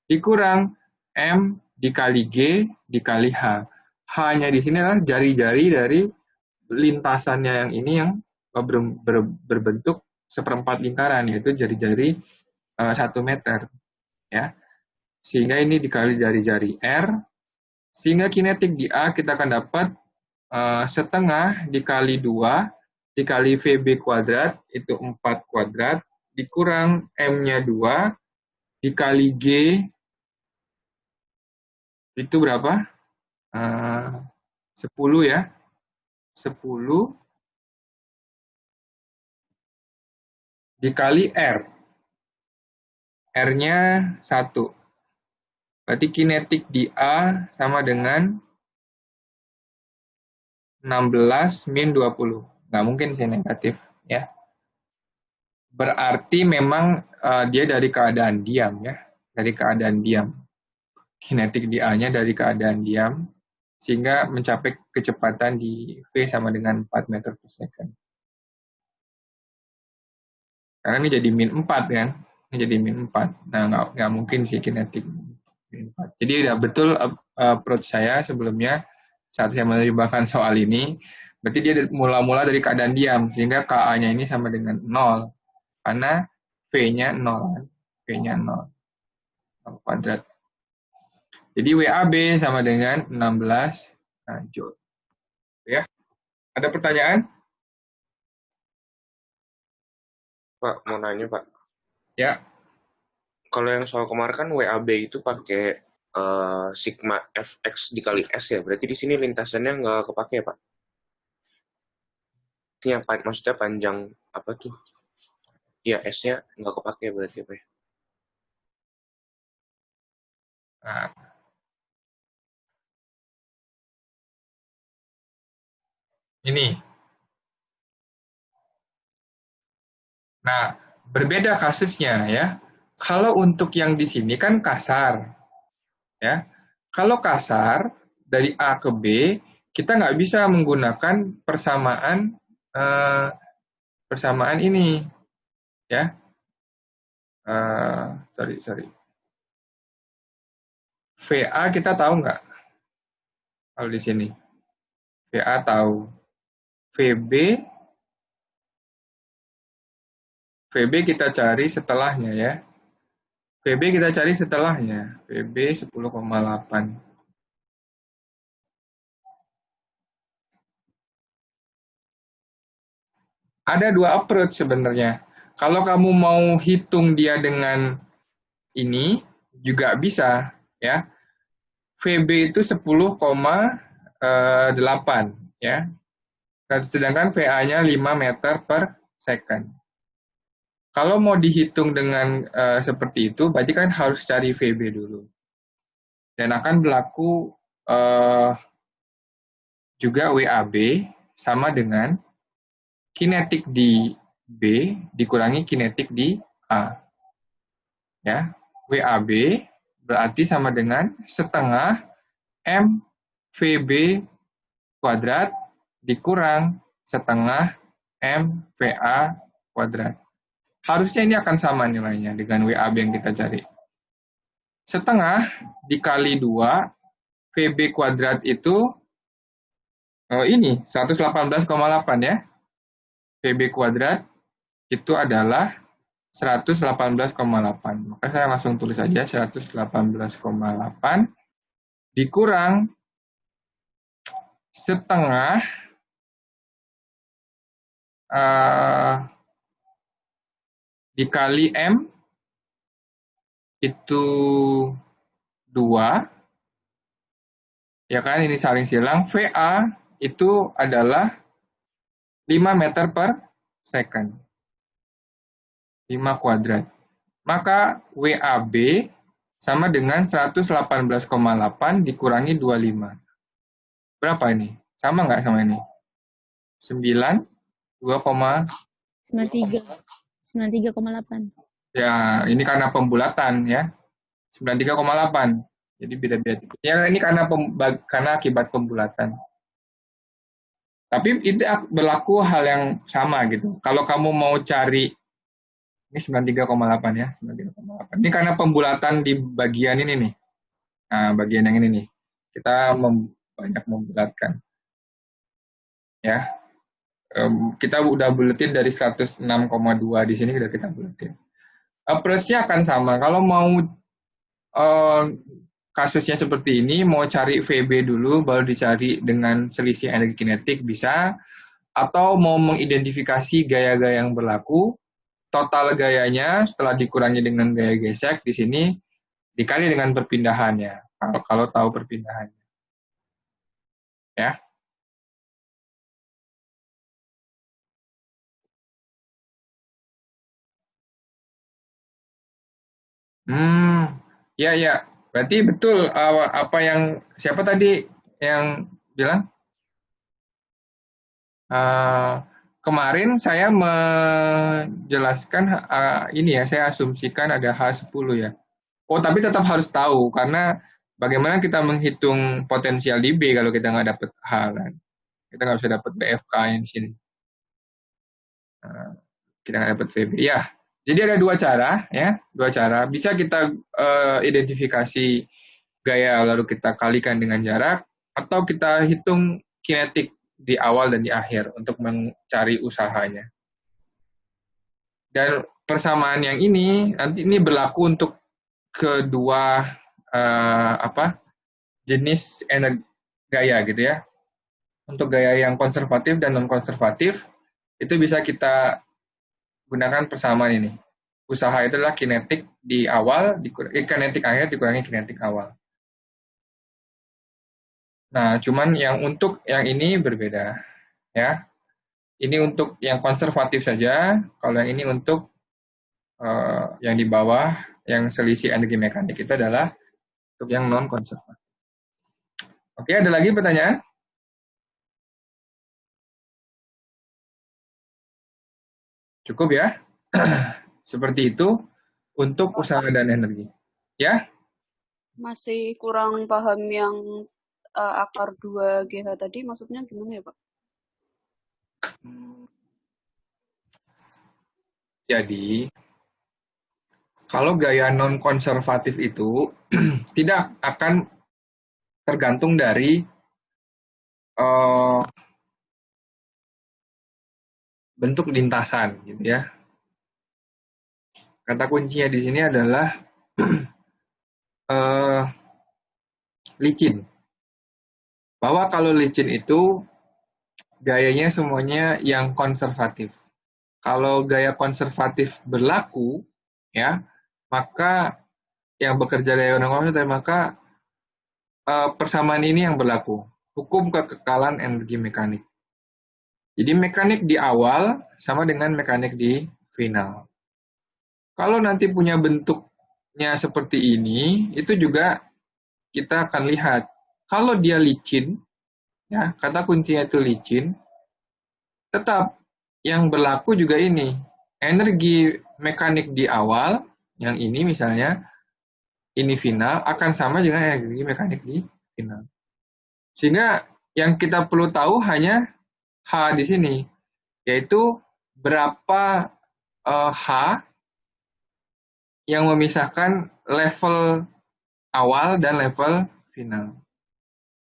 dikurang M dikali G dikali H. H-nya di sini adalah jari-jari dari lintasannya yang ini, yang berbentuk seperempat lingkaran, yaitu jari-jari 1 meter. Ya. Sehingga ini dikali jari-jari R, Sehingga kinetik di A kita akan dapat setengah dikali 2 dikali VB kuadrat, itu 4 kuadrat, dikurang M-nya 2, dikali G, itu berapa? 10 ya. 10 dikali R. R-nya 1. Berarti kinetik di A sama dengan 16 min 20. Nggak mungkin sih negatif, ya. Berarti memang dia dari keadaan diam, ya. Dari keadaan diam. Kinetik di A-nya dari keadaan diam, sehingga mencapai kecepatan di V sama dengan 4 meter per second. Karena ini jadi min 4, kan. Ini jadi min 4. Nah, nggak mungkin sih kinetik min 4. Jadi udah betul approach saya sebelumnya, saat saya menerjemahkan soal ini, berarti dia mula-mula dari keadaan diam, sehingga KA-nya ini sama dengan 0. Karena V-nya 0. V-nya 0. 0 kuadrat. Jadi WAB sama dengan 16 Joule. Ya. Ada pertanyaan? Pak, mau nanya, Pak. Ya. Kalau yang soal kemarin kan WAB itu pakai sigma Fx dikali S ya. Berarti di sini lintasannya nggak kepake ya, Pak? Yang maksudnya panjang apa tuh? Ya, S-nya nggak kepake berarti apa ya? Nah, ini. Nah, berbeda kasusnya ya. Kalau untuk yang di sini kan kasar, ya. Kalau kasar dari A ke B, kita nggak bisa menggunakan persamaan ini, ya. Sorry. VA kita tahu nggak? Kalau di sini, VA tahu. VB kita cari setelahnya ya. VB kita cari setelahnya. VB 10,8. Ada dua approach sebenarnya. Kalau kamu mau hitung dia dengan ini, juga bisa. Ya. VB itu 10,8. Ya. Sedangkan VA-nya 5 meter per second. Kalau mau dihitung dengan seperti itu, berarti kan harus cari VB dulu. Dan akan berlaku juga WAB sama dengan kinetik di B dikurangi kinetik di A. Ya, WAB berarti sama dengan setengah M VB kuadrat dikurang setengah M VA kuadrat. Harusnya ini akan sama nilainya dengan WAB yang kita cari. Setengah dikali 2 VB kuadrat itu ini 118,8 ya. VB kuadrat itu adalah 118,8. Maka saya langsung tulis saja 118,8 dikurang setengah dikali M itu 2. Ya kan, ini saling silang. VA itu adalah 5 meter per second. 5 kuadrat. Maka WAB sama dengan 118,8 dikurangi 25. Berapa ini? Sama nggak sama ini? 9, 93,8. Ya, ini karena pembulatan ya. 93,8. Jadi beda-beda. Ya, ini karena akibat pembulatan. Tapi itu berlaku hal yang sama gitu. Kalau kamu mau cari, ini 93,8 ya, 93,8. Ini karena pembulatan di bagian ini nih. Nah, bagian yang ini nih. Kita banyak membulatkan. Ya. Kita udah buletin dari 106,2 di sini udah kita buletin. Approach-nya akan sama. Kalau mau kasusnya seperti ini, mau cari VB dulu, baru dicari dengan selisih energi kinetik bisa, atau mau mengidentifikasi gaya-gaya yang berlaku, total gayanya setelah dikurangi dengan gaya gesek di sini dikali dengan perpindahannya. Kalau tahu perpindahannya, ya. Ya ya. Berarti betul apa yang siapa tadi yang bilang? Kemarin saya menjelaskan ini ya, saya asumsikan ada H10 ya. Oh, tapi tetap harus tahu karena bagaimana kita menghitung potensial di B kalau kita nggak dapat H kan. Kita nggak bisa dapat BFK yang di sini. Kita nggak dapat VB. Ya, jadi ada dua cara ya, dua cara. Bisa kita identifikasi gaya lalu kita kalikan dengan jarak, atau kita hitung kinetik di awal dan di akhir untuk mencari usahanya. Dan persamaan yang ini nanti ini berlaku untuk kedua jenis energi gaya gitu ya. Untuk gaya yang konservatif dan non konservatif itu bisa kita gunakan persamaan ini. Usaha itu adalah kinetik di awal, kinetik akhir dikurangi kinetik awal. Nah, cuman yang untuk yang ini berbeda, ya. Ini untuk yang konservatif saja, kalau yang ini untuk yang di bawah, yang selisih energi mekanik itu adalah untuk yang non konservatif. Oke, ada lagi pertanyaan? Cukup ya? Seperti itu untuk usaha dan energi. Ya? Masih kurang paham yang akar 2GH tadi, maksudnya gimana ya, Pak? Jadi, kalau gaya non-konservatif itu tidak akan tergantung dari bentuk lintasan, gitu ya. Kata kuncinya di sini adalah licin. Bahwa kalau licin itu gayanya semuanya yang konservatif. Kalau gaya konservatif berlaku, ya, maka yang bekerja gaya non-konservatif, maka persamaan ini yang berlaku. Hukum kekekalan energi mekanik. Jadi mekanik di awal sama dengan mekanik di final. Kalau nanti punya bentuknya seperti ini, itu juga kita akan lihat. Kalau dia licin, ya kata kuncinya itu licin, tetap yang berlaku juga ini. Energi mekanik di awal, yang ini misalnya, ini final, akan sama dengan energi mekanik di final. Sehingga yang kita perlu tahu hanya H di sini, yaitu berapa H yang memisahkan level awal dan level final.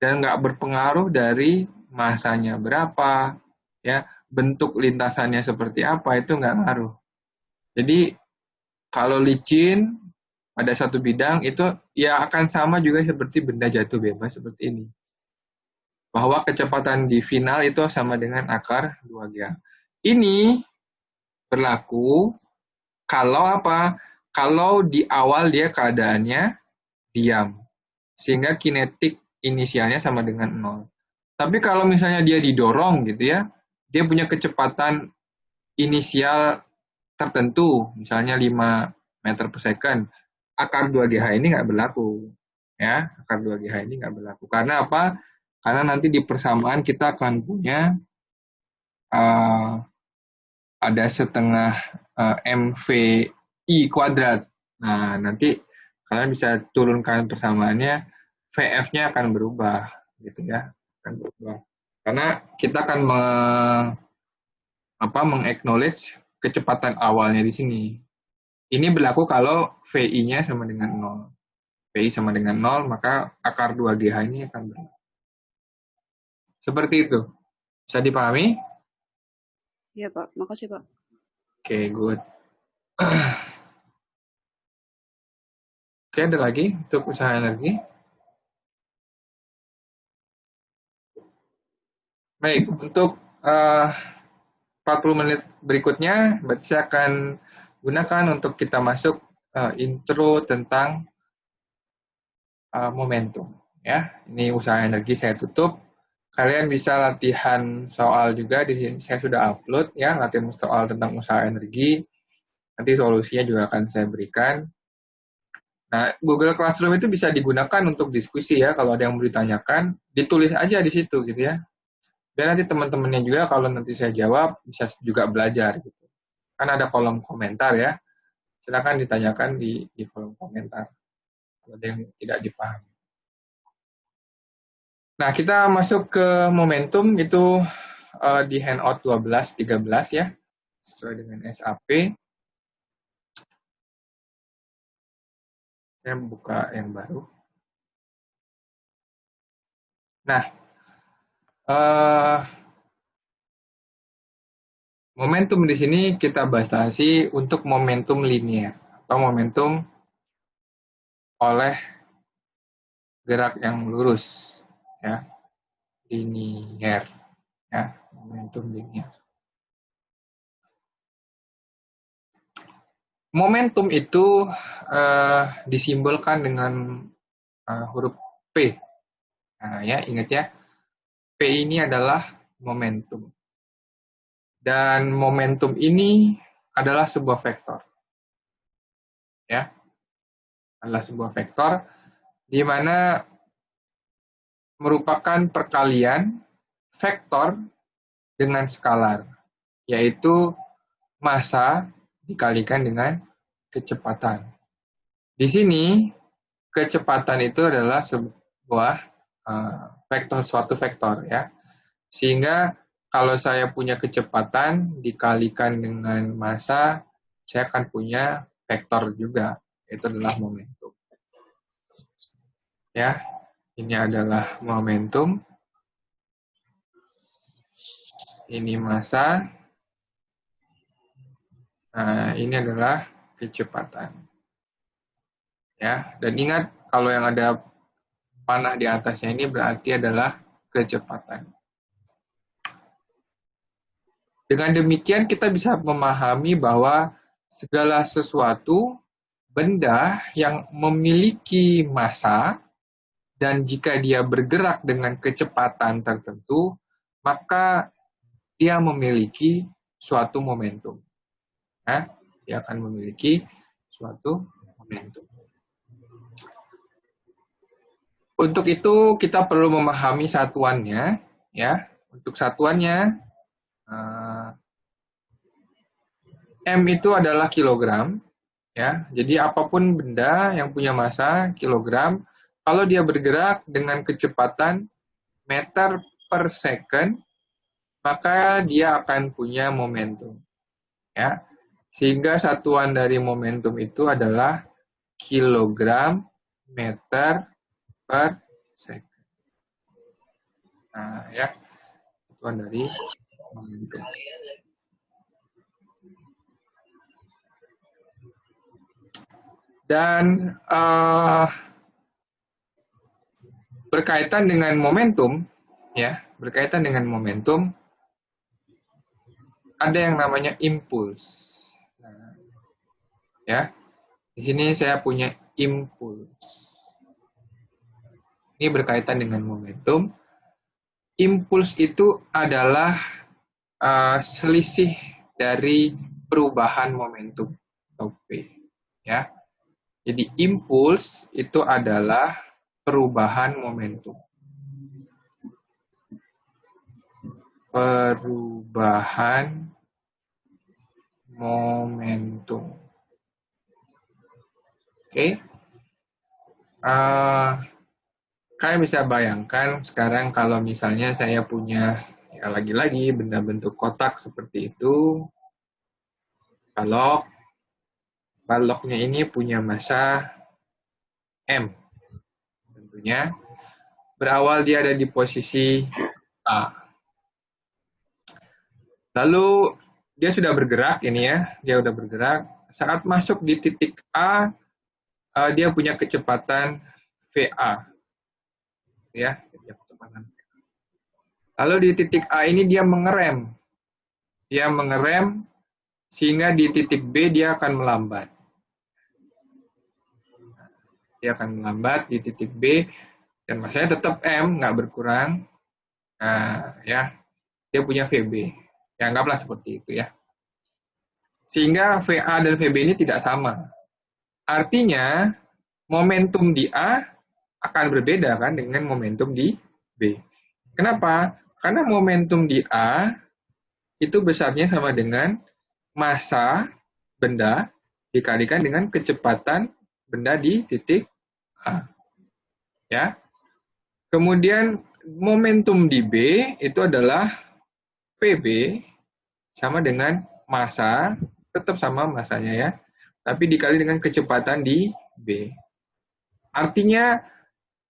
Dan nggak berpengaruh dari masanya berapa, ya bentuk lintasannya seperti apa, itu nggak ngaruh. Jadi kalau licin pada satu bidang itu ya akan sama juga seperti benda jatuh bebas seperti ini. Bahwa kecepatan di final itu sama dengan akar 2G. Ini berlaku kalau apa? Kalau di awal dia keadaannya diam. Sehingga kinetik inisialnya sama dengan 0. Tapi kalau misalnya dia didorong gitu ya, dia punya kecepatan inisial tertentu, misalnya 5 meter per second, akar 2GH ini nggak berlaku. Ya, akar 2GH ini nggak berlaku. Karena apa? Karena nanti di persamaan kita akan punya ada setengah MVI kuadrat. Nah, nanti kalian bisa turunkan persamaannya, VF-nya akan berubah, gitu ya. Akan berubah. Karena kita akan meng-acknowledge kecepatan awalnya di sini. Ini berlaku kalau VI-nya sama dengan 0. VI sama dengan 0, maka akar 2GH ini akan berlaku. Seperti itu. Bisa dipahami? Iya, Pak. Makasih, Pak. Oke, good. Oke, ada lagi untuk usaha energi. Baik, untuk 40 menit berikutnya, berarti saya akan gunakan untuk kita masuk intro tentang momentum. Ya, ini usaha energi saya tutup. Kalian bisa latihan soal juga di sini. Saya sudah upload ya, latihan soal tentang usaha energi. Nanti solusinya juga akan saya berikan. Nah, Google Classroom itu bisa digunakan untuk diskusi ya. Kalau ada yang mau ditanyakan, ditulis aja di situ gitu ya. Biar nanti teman-temannya juga kalau nanti saya jawab bisa juga belajar gitu. Kan ada kolom komentar ya. Silakan ditanyakan di kolom komentar kalau ada yang tidak dipahami. Nah, kita masuk ke momentum itu di handout 12-13 ya. Sesuai dengan SAP. Saya buka yang baru. Nah, momentum di sini kita batasi untuk momentum linear atau momentum oleh gerak yang lurus ya, linear ya, momentum linear. Momentum itu disimbolkan dengan huruf P. Nah, ya, ingat ya, P ini adalah momentum. Dan momentum ini adalah sebuah vektor. Ya. Adalah sebuah vektor di mana merupakan perkalian vektor dengan skalar, yaitu massa dikalikan dengan kecepatan. Di sini kecepatan itu adalah sebuah vektor, suatu vektor ya. Sehingga kalau saya punya kecepatan dikalikan dengan massa, saya akan punya vektor juga, itu adalah momentum. Ya, ini adalah momentum. Ini massa. Nah, ini adalah kecepatan. Ya, dan ingat kalau yang ada panah di atasnya ini berarti adalah kecepatan. Dengan demikian kita bisa memahami bahwa segala sesuatu benda yang memiliki massa dan jika dia bergerak dengan kecepatan tertentu, maka dia memiliki suatu momentum. Ya, dia akan memiliki suatu momentum. Untuk itu kita perlu memahami satuannya, ya. Untuk satuannya M itu adalah kilogram, ya. Jadi apapun benda yang punya massa kilogram, kalau dia bergerak dengan kecepatan meter per second, maka dia akan punya momentum, ya. Sehingga satuan dari momentum itu adalah kilogram meter per second. Nah, ya, satuan dari momentum. Dan berkaitan dengan momentum, ya, berkaitan dengan momentum, ada yang namanya impuls. Nah, ya, di sini saya punya impuls. Ini berkaitan dengan momentum. Impuls itu adalah selisih dari perubahan momentum atau P. Ya, jadi impuls itu adalah perubahan momentum. Perubahan momentum. Oke. Kalian bisa bayangkan sekarang kalau misalnya saya punya, ya lagi-lagi benda bentuk kotak seperti itu, baloknya ini punya massa M. Tentunya berawal dia ada di posisi A. Lalu dia sudah bergerak ini ya, dia sudah bergerak. Saat masuk di titik A, dia punya kecepatan VA, ya. Lalu di titik A ini dia mengerem, sehingga di titik B dia akan melambat. Dia akan melambat di titik B dan masanya tetap M, nggak berkurang. Nah, ya, dia punya VB. Ya, anggaplah seperti itu ya. Sehingga VA dan VB ini tidak sama. Artinya momentum di A akan berbeda kan dengan momentum di B. Kenapa? Karena momentum di A itu besarnya sama dengan massa benda dikalikan dengan kecepatan benda di titik A. Ya. Kemudian momentum di B itu adalah PB sama dengan massa, tetap sama massanya ya, tapi dikali dengan kecepatan di B. Artinya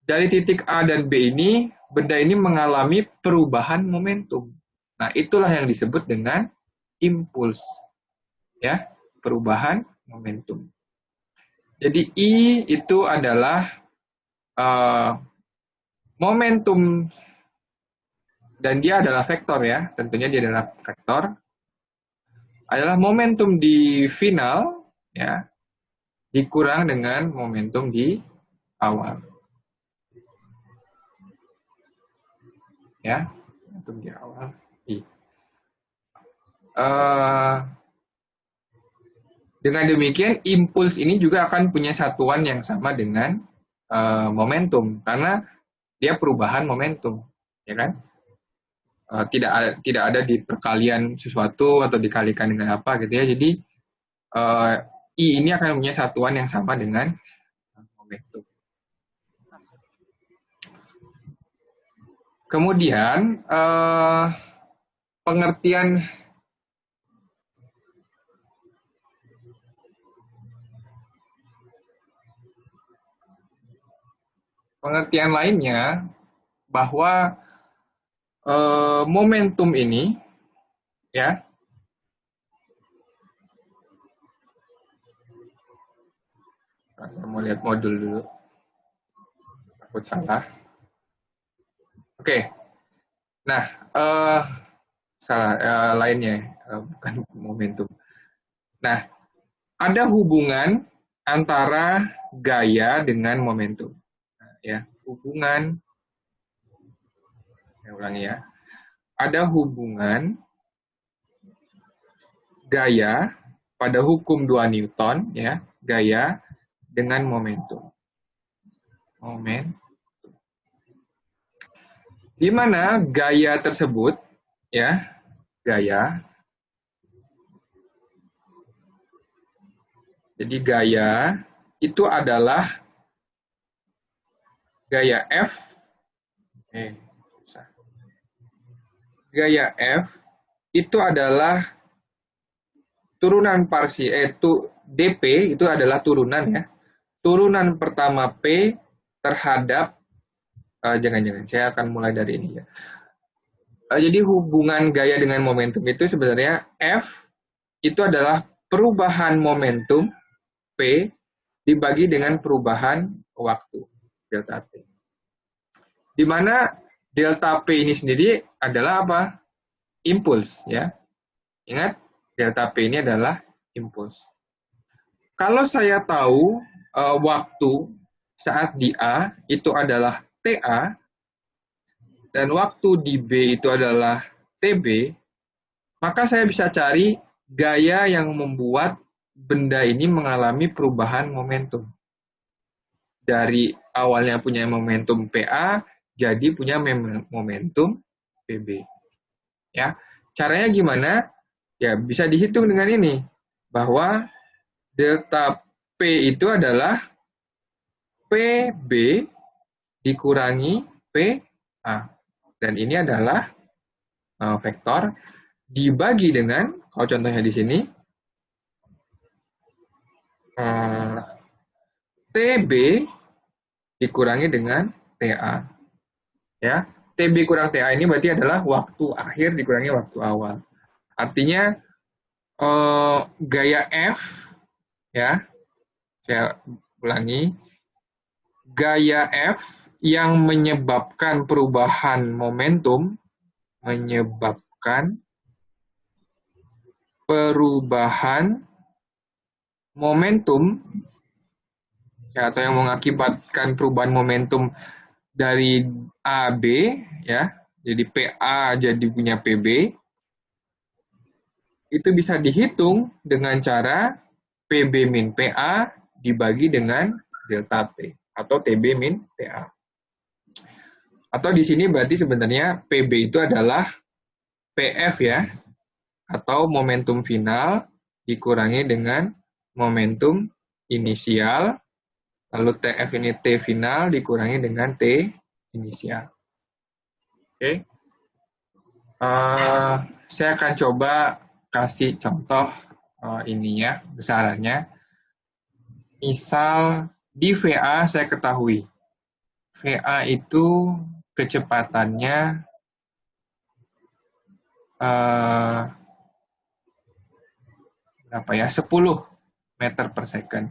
dari titik A dan B ini, benda ini mengalami perubahan momentum. Nah, itulah yang disebut dengan impuls. Ya, perubahan momentum. Jadi I itu adalah momentum dan dia adalah vektor ya, tentunya dia adalah vektor. Adalah momentum di final ya dikurang dengan momentum di awal. Ya, momentum di awal I. Dengan demikian impuls ini juga akan punya satuan yang sama dengan momentum karena dia perubahan momentum, ya kan? Tidak ada di perkalian sesuatu atau dikalikan dengan apa gitu ya. Jadi I ini akan punya satuan yang sama dengan momentum. Kemudian pengertian lainnya bahwa momentum ini ya saya mau lihat modul dulu, takut salah. Oke. Nah salah lainnya bukan momentum. Nah, ada hubungan antara gaya dengan momentum. Nah, ya, hubungan. Saya ulangi ya. Ada hubungan gaya pada hukum 2 Newton ya, gaya dengan momentum. Di mana gaya tersebut ya, gaya. Jadi gaya itu adalah gaya F. Gaya F itu adalah turunan parsial dp itu adalah turunan ya. Turunan pertama P terhadap jangan-jangan saya akan mulai dari ini ya. Jadi hubungan gaya dengan momentum itu sebenarnya F itu adalah perubahan momentum P dibagi dengan perubahan waktu delta T. Di mana delta P ini sendiri adalah apa? Impuls ya. Ingat, delta P ini adalah impuls. Kalau saya tahu waktu saat di A itu adalah TA dan waktu di B itu adalah TB, maka saya bisa cari gaya yang membuat benda ini mengalami perubahan momentum. Dari awalnya punya momentum PA, jadi punya momentum PB. Ya, caranya gimana? Ya, bisa dihitung dengan ini, bahwa delta P itu adalah PB dikurangi PA. Dan ini adalah vektor dibagi dengan, kalau contohnya di sini, TB dikurangi dengan TA. Ya, TB kurang TA ini berarti adalah waktu akhir dikurangi waktu awal. Artinya gaya F ya, saya Ulangi. Gaya F yang menyebabkan perubahan momentum, ya, atau yang mengakibatkan perubahan momentum dari AB, ya, jadi PA jadi punya PB, itu bisa dihitung dengan cara PB min PA dibagi dengan delta T, atau TB min TA. Atau di sini berarti sebenarnya PB itu adalah PF ya, atau momentum final dikurangi dengan momentum inisial, lalu TF ini T final dikurangi dengan T inisial. Oke. Saya akan coba kasih contoh ininya, besarannya. Misal di VA saya ketahui. VA itu kecepatannya berapa ya? 10 meter per second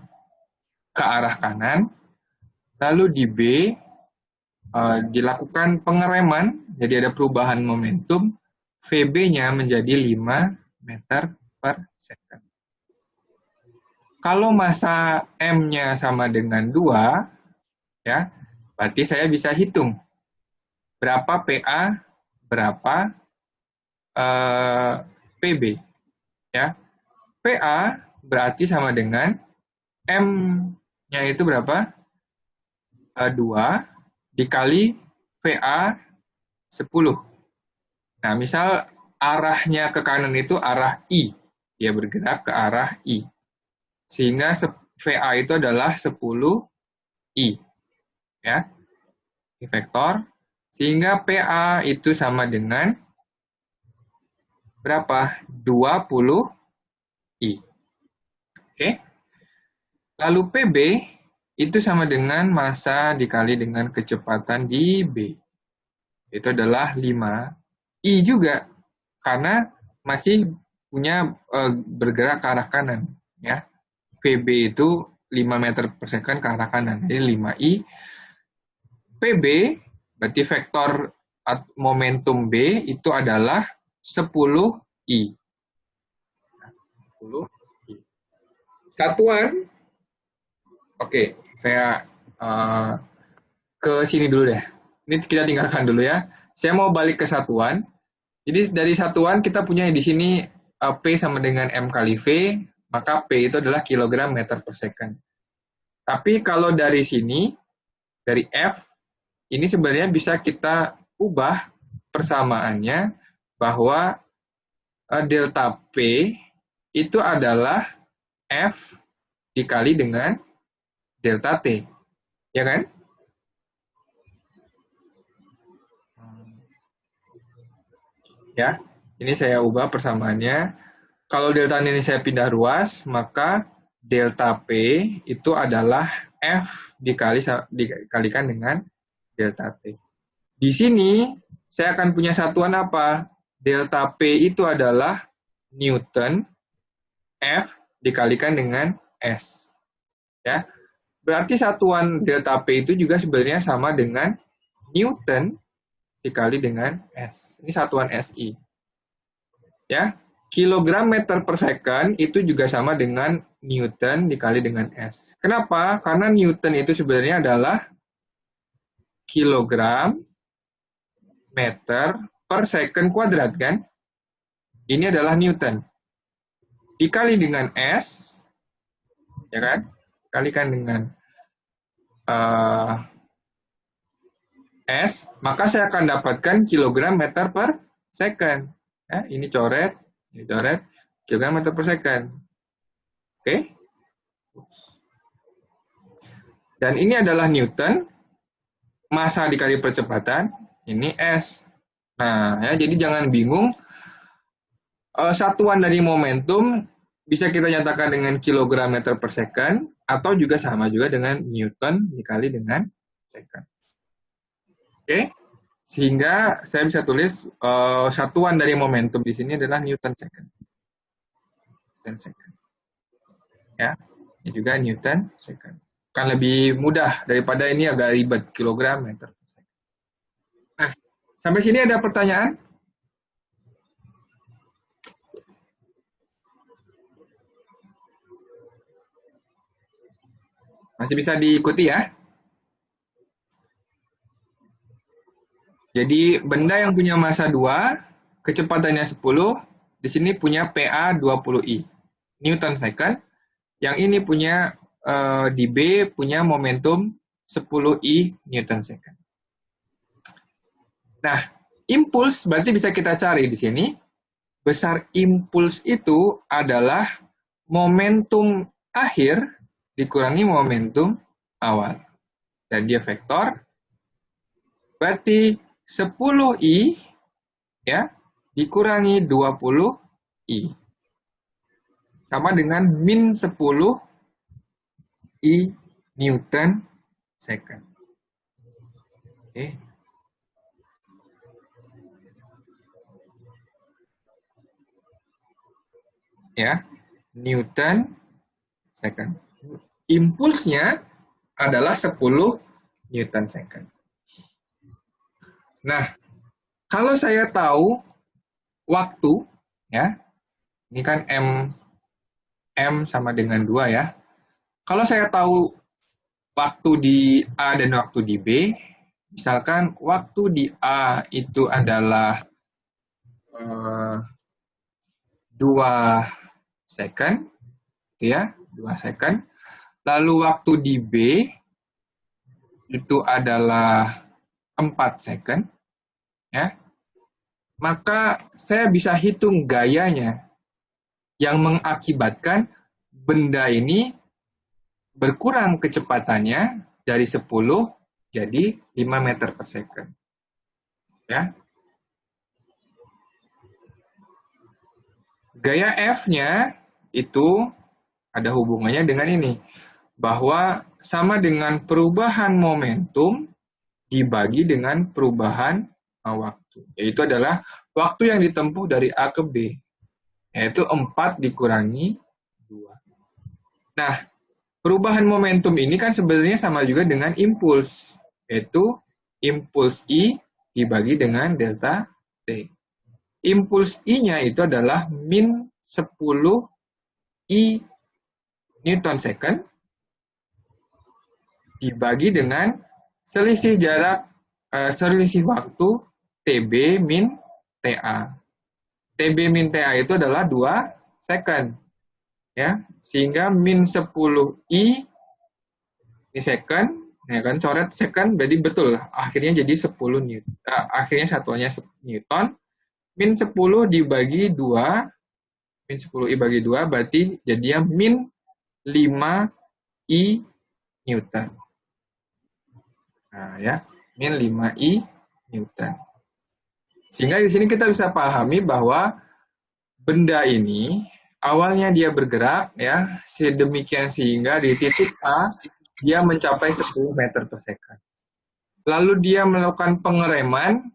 ke arah kanan. Lalu di B dilakukan pengereman, jadi ada perubahan momentum, VB-nya menjadi 5 meter per second. Kalau massa M-nya sama dengan 2, ya, berarti saya bisa hitung berapa PA, berapa PB. Ya. PA berarti sama dengan M-nya itu berapa? 2 dikali VA 10. Nah, misal arahnya ke kanan itu arah I. Dia bergerak ke arah I. Sehingga VA itu adalah 10 I. Ya. Ini vektor. Sehingga PA itu sama dengan berapa? 20 I. Oke. Lalu PB itu sama dengan massa dikali dengan kecepatan di B. Itu adalah 5 I juga. Karena masih punya bergerak ke arah kanan. Ya. PB itu 5 meter per second ke arah kanan. Jadi 5I. PB, berarti vektor momentum B itu adalah 10I. 10I. Satuan. Oke, saya ke sini dulu deh. Ini kita tinggalkan dulu ya. Saya mau balik ke satuan. Jadi dari satuan kita punya di sini P sama dengan M kali V, maka P itu adalah kilogram meter per second. Tapi kalau dari sini, dari F, ini sebenarnya bisa kita ubah persamaannya bahwa delta P itu adalah F dikali dengan delta T. Ya kan? Ya, ini saya ubah persamaannya. Kalau delta ini saya pindah ruas, maka delta P itu adalah F dikalikan dengan delta T. Di sini saya akan punya satuan apa? Delta P itu adalah Newton, F dikalikan dengan S. Ya. Berarti satuan delta P itu juga sebenarnya sama dengan Newton dikali dengan S. Ini satuan SI. Ya. Kilogram meter per second itu juga sama dengan Newton dikali dengan S. Kenapa? Karena Newton itu sebenarnya adalah kilogram meter per second kuadrat, kan? Ini adalah Newton. Dikali dengan S, ya kan? Kalikan dengan S, maka saya akan dapatkan kilogram meter per second. Ya, ini coret, kilogram meter per second. Oke? Dan ini adalah Newton, massa dikali percepatan, ini S. Nah, ya, jadi jangan bingung, satuan dari momentum bisa kita nyatakan dengan kilogram meter per second, atau juga sama juga dengan Newton dikali dengan second. Oke? Sehingga saya bisa tulis satuan dari momentum di sini adalah Newton second. Ya, ini juga Newton second. Kan lebih mudah daripada ini agak ribet, kilogram meter per second. Nah, sampai sini ada pertanyaan? Masih bisa diikuti ya? Jadi benda yang punya massa 2, kecepatannya 10, di sini punya PA 20I. Newton second. Yang ini punya di B punya momentum 10I Newton second. Nah, impuls berarti bisa kita cari di sini. Besar impuls itu adalah momentum akhir dikurangi momentum awal. Dan dia vektor. Berarti 10I ya dikurangi 20I. Sama dengan min 10 I Newton second. Oke. Ya, Newton second. Impulsnya adalah 10 Newton second. Nah, kalau saya tahu waktu, ya, ini kan M sama dengan 2 ya. Kalau saya tahu waktu di A dan waktu di B, misalkan waktu di A itu adalah 2 second, ya, 2 second. Lalu waktu di B itu adalah 4 second, ya. Maka saya bisa hitung gayanya yang mengakibatkan benda ini berkurang kecepatannya dari 10 jadi 5 meter per second. Ya. Gaya F-nya itu ada hubungannya dengan ini, bahwa sama dengan perubahan momentum dibagi dengan perubahan waktu. Yaitu adalah waktu yang ditempuh dari A ke B. Yaitu 4 dikurangi 2. Nah, perubahan momentum ini kan sebenarnya sama juga dengan impuls. Yaitu impuls I dibagi dengan delta T. Impuls I-nya itu adalah min 10 I Newton second dibagi dengan selisih jarak, selisih waktu TB min TA. TB min TA itu adalah 2 second. Ya, sehingga min 10 I ini second, ya kan, coret second, berarti betul, akhirnya jadi 10 Newton. Akhirnya satuannya Newton, min 10 dibagi 2, min 10 I bagi 2, berarti jadinya min 5 I Newton. Nah, ya, min 5 I Newton. Sehingga di sini kita bisa pahami bahwa benda ini awalnya dia bergerak ya sedemikian sehingga di titik A dia mencapai 10 meter per second. Lalu dia melakukan pengereman,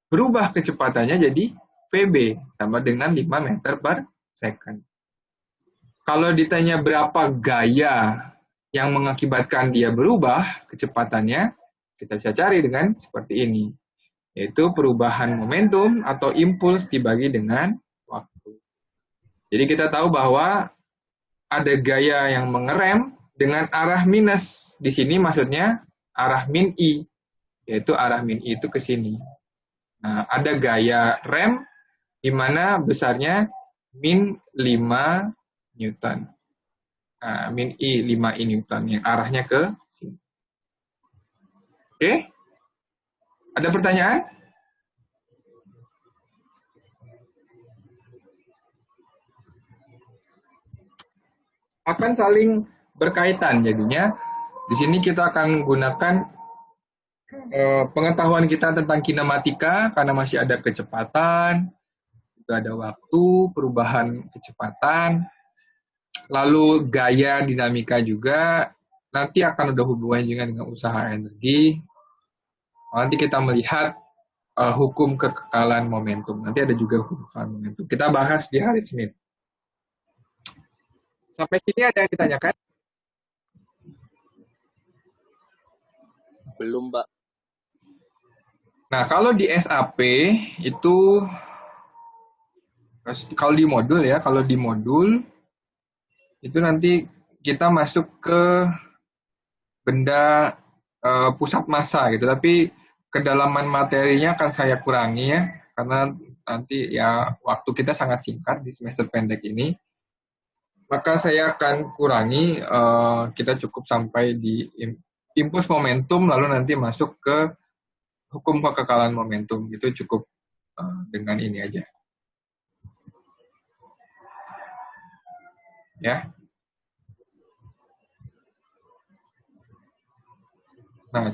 berubah kecepatannya jadi VB sama dengan 5 meter per second. Kalau ditanya berapa gaya yang mengakibatkan dia berubah kecepatannya, kita bisa cari dengan seperti ini. Yaitu perubahan momentum atau impuls dibagi dengan waktu. Jadi kita tahu bahwa ada gaya yang mengerem dengan arah minus. Di sini maksudnya arah min I. Yaitu arah min I itu ke sini. Nah, ada gaya rem di mana besarnya min 5 Newton. Nah, min I 5 I Newton yang arahnya ke sini. Oke? Ada pertanyaan? Akan saling berkaitan jadinya. Di sini kita akan gunakan pengetahuan kita tentang kinematika karena masih ada kecepatan, juga ada waktu, perubahan kecepatan, lalu gaya dinamika juga. Nanti akan ada hubungannya juga dengan usaha energi. Nanti kita melihat hukum kekekalan momentum. Nanti ada juga hukum kekekalan momentum. Kita bahas di hari Senin. Sampai sini ada yang ditanyakan? Belum, Pak. Nah, kalau di SAP itu, kalau di modul itu nanti kita masuk ke benda pusat massa gitu, tapi kedalaman materinya akan saya kurangi ya, karena nanti ya waktu kita sangat singkat di semester pendek ini, maka saya akan kurangi, kita cukup sampai di impuls momentum, lalu nanti masuk ke hukum kekekalan momentum, itu cukup dengan ini aja. Ya. Nah,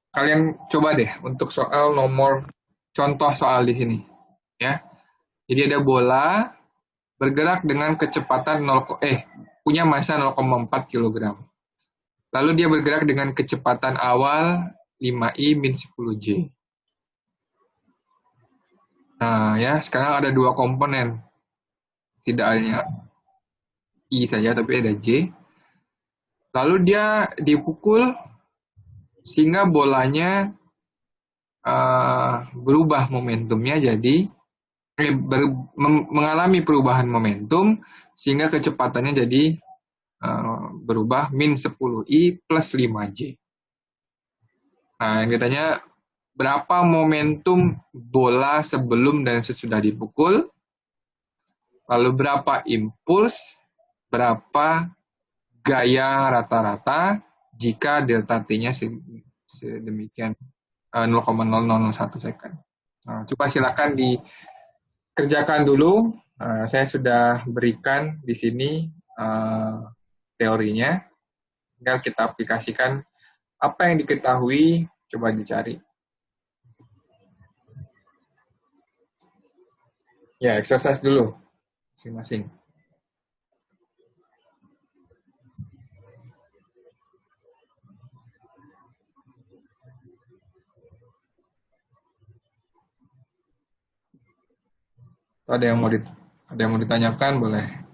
kalian coba deh untuk soal contoh soal di sini, ya. Jadi ada bola bergerak dengan kecepatan punya massa 0,4 kg. Lalu dia bergerak dengan kecepatan awal 5i min 10j. Nah, ya, sekarang ada dua komponen. Tidak hanya i saja, tapi ada j. Lalu dia dipukul sehingga bolanya berubah momentumnya jadi mengalami perubahan momentum sehingga kecepatannya jadi berubah min 10i plus 5j. Nah, yang ditanya berapa momentum bola sebelum dan sesudah dipukul, lalu berapa impuls, berapa gaya rata-rata jika delta t-nya sedemikian 0,0001 second. Nah, coba silakan dikerjakan dulu. Saya sudah berikan di sini teorinya. Tinggal kita aplikasikan apa yang diketahui, coba dicari. Ya, exercise dulu masing-masing. Ada yang mau ditanyakan, boleh.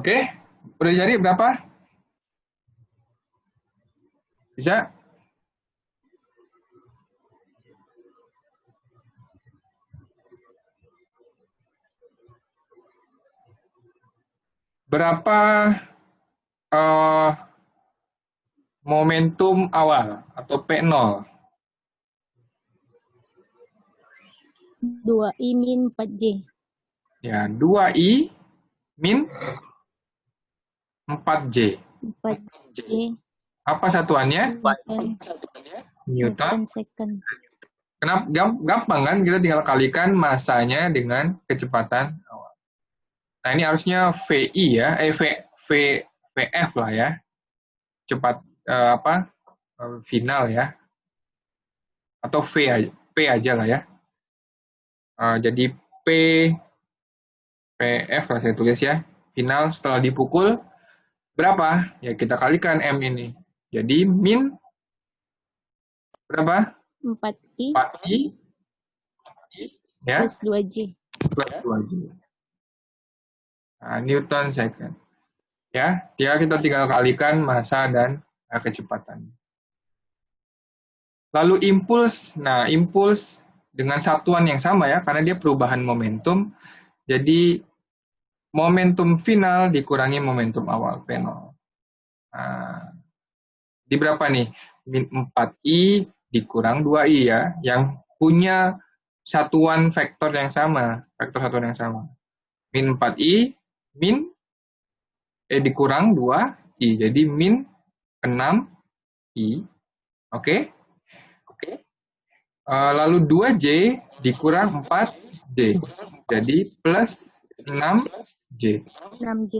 Oke, udah dicari berapa? Bisa? Berapa momentum awal atau P0? 2i min 4j. Ya, 2i min 4j. 4j. Apa satuannya? Newton. Second. Kenapa? Gampang kan? Kita tinggal kalikan massanya dengan kecepatan awal. Nah, ini harusnya VI ya, VF lah ya. Cepat final ya. Atau P aja lah ya. Jadi PF lah saya tulis ya. Final setelah dipukul berapa? Ya kita kalikan M ini. Jadi min berapa? 4i 4i ya, plus 2j. plus 2j. Nah, Newton second. Ya, kita tinggal kalikan massa dan kecepatan. Lalu impuls. Nah, impuls dengan satuan yang sama ya, karena dia perubahan momentum. Jadi momentum final dikurangi momentum awal P0. Nah, di berapa nih? Min 4i dikurang 2i ya, yang punya satuan vektor yang sama, Min 4i dikurang 2i, jadi min 6i. Oke? Lalu 2J dikurang 4J. Jadi plus 6J. 6J.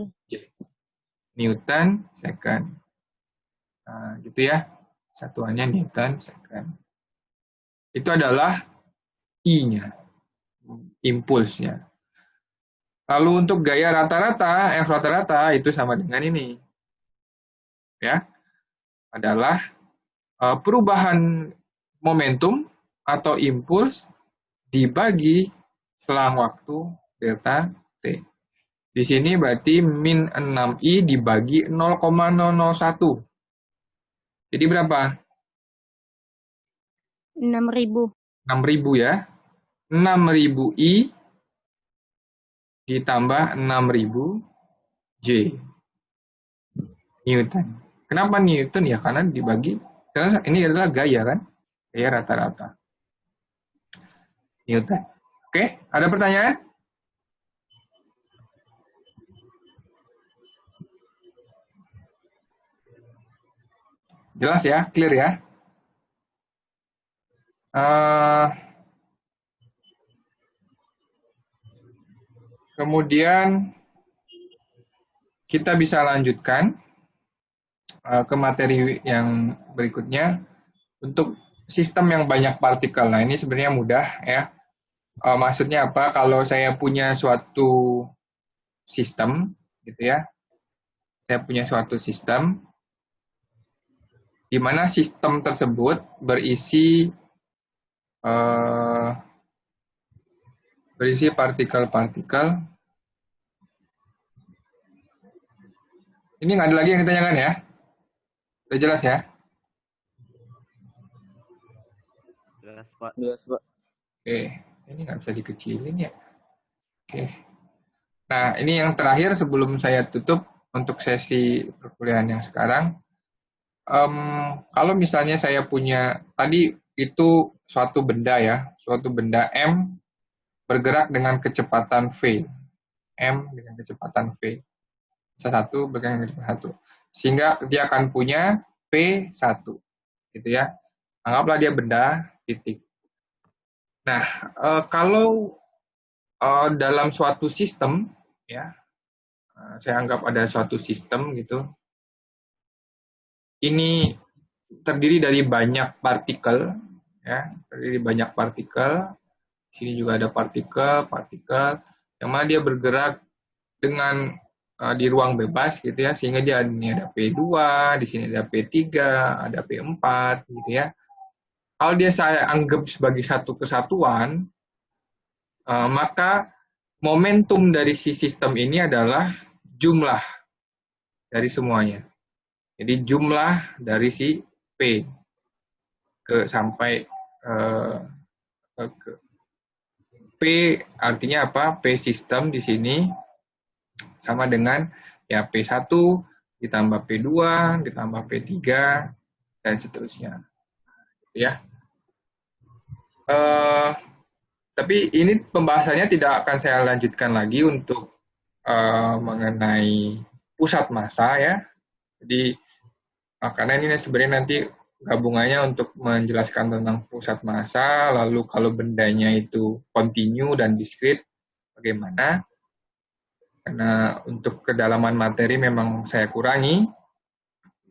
Newton second. Nah, gitu ya. Satuannya Newton second. Itu adalah I-nya, impulsnya. Lalu untuk gaya rata-rata, F rata-rata itu sama dengan ini. Ya, adalah perubahan momentum atau impuls dibagi selang waktu delta T. Di sini berarti min 6I dibagi 0,001. Jadi berapa? 6.000. 6.000 ya. 6.000 I ditambah 6.000 J. Newton. Kenapa Newton? Ya karena dibagi. Karena ini adalah gaya kan? Gaya rata-rata. Newton. Oke, ada pertanyaan? Jelas ya? Clear ya? Kemudian kita bisa lanjutkan ke materi yang berikutnya untuk sistem yang banyak partikel. Nah, ini sebenarnya mudah ya. Maksudnya apa? Kalau saya punya suatu sistem, gitu ya. Saya punya suatu sistem di mana sistem tersebut berisi partikel-partikel. Ini nggak ada lagi yang ditanyakan ya? Udah jelas ya? Jelas, Pak. Oke, ini nggak bisa dikecilin ya? Oke. Nah, ini yang terakhir sebelum saya tutup untuk sesi perkuliahan yang sekarang. Kalau misalnya saya punya, tadi itu suatu benda ya, suatu benda M bergerak dengan kecepatan V. M dengan kecepatan V. Satu bergerak dengan kecepatan 1. Sehingga dia akan punya P1. Gitu ya. Anggaplah dia benda titik. Nah, kalau dalam suatu sistem, ya, saya anggap ada suatu sistem gitu. Ini terdiri dari banyak partikel, ya, terdiri banyak partikel. Di sini juga ada partikel, yang mana dia bergerak dengan di ruang bebas gitu ya, sehingga dia ini ada P2, di sini ada P3, ada P4 gitu ya. Kalau dia saya anggap sebagai satu kesatuan, maka momentum dari si sistem ini adalah jumlah dari semuanya. Jadi jumlah dari si P sampai P artinya apa? P sistem di sini sama dengan ya P1 ditambah P2 ditambah P3 dan seterusnya. Ya. Tapi ini pembahasannya tidak akan saya lanjutkan lagi untuk mengenai pusat massa ya. Jadi karena ini sebenarnya nanti gabungannya untuk menjelaskan tentang pusat massa, lalu kalau bendanya itu kontinu dan diskrit, bagaimana? Karena untuk kedalaman materi memang saya kurangi,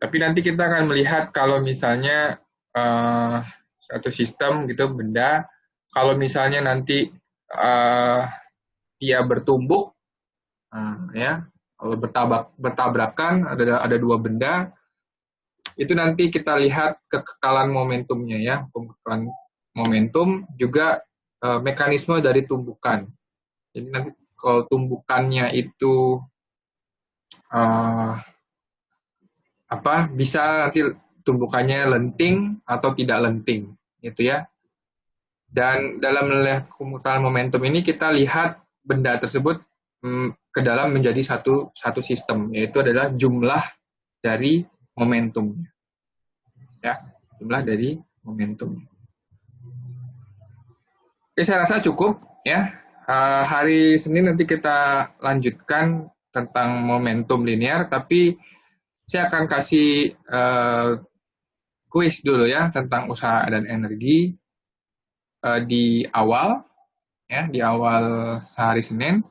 tapi nanti kita akan melihat kalau misalnya satu sistem gitu, benda, kalau misalnya nanti dia bertumbuk, ya, kalau bertabrakan, ada dua benda, itu nanti kita lihat kekekalan momentumnya ya, kekekalan momentum juga mekanisme dari tumbukan. Jadi nanti kalau tumbukannya itu bisa nanti tumbukannya lenting atau tidak lenting, gitu ya. Dan dalam melihat kekekalan momentum ini kita lihat benda tersebut ke dalam menjadi satu sistem, yaitu adalah jumlah dari momentumnya. Ya, jumlah dari momentumnya. Oke, saya rasa cukup ya. Hari Senin nanti kita lanjutkan tentang momentum linear, tapi saya akan kasih kuis dulu ya tentang usaha dan energi. di awal, ya, di awal sehari Senin.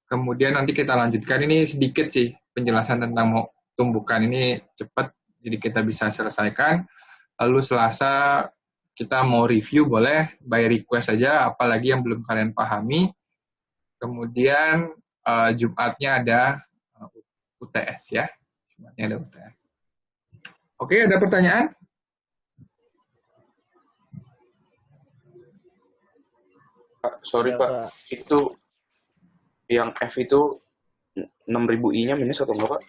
Kemudian nanti kita lanjutkan, ini sedikit sih penjelasan tentang tumbukan ini cepat, jadi kita bisa selesaikan. Lalu Selasa kita mau review, boleh by request saja, apalagi yang belum kalian pahami. Kemudian Jumatnya ada UTS ya. Jumatnya ada UTS. Oke, ada pertanyaan? Pak, sorry Ya, Pak, Pak. itu yang F itu 6.000 I-nya minus atau enggak Pak?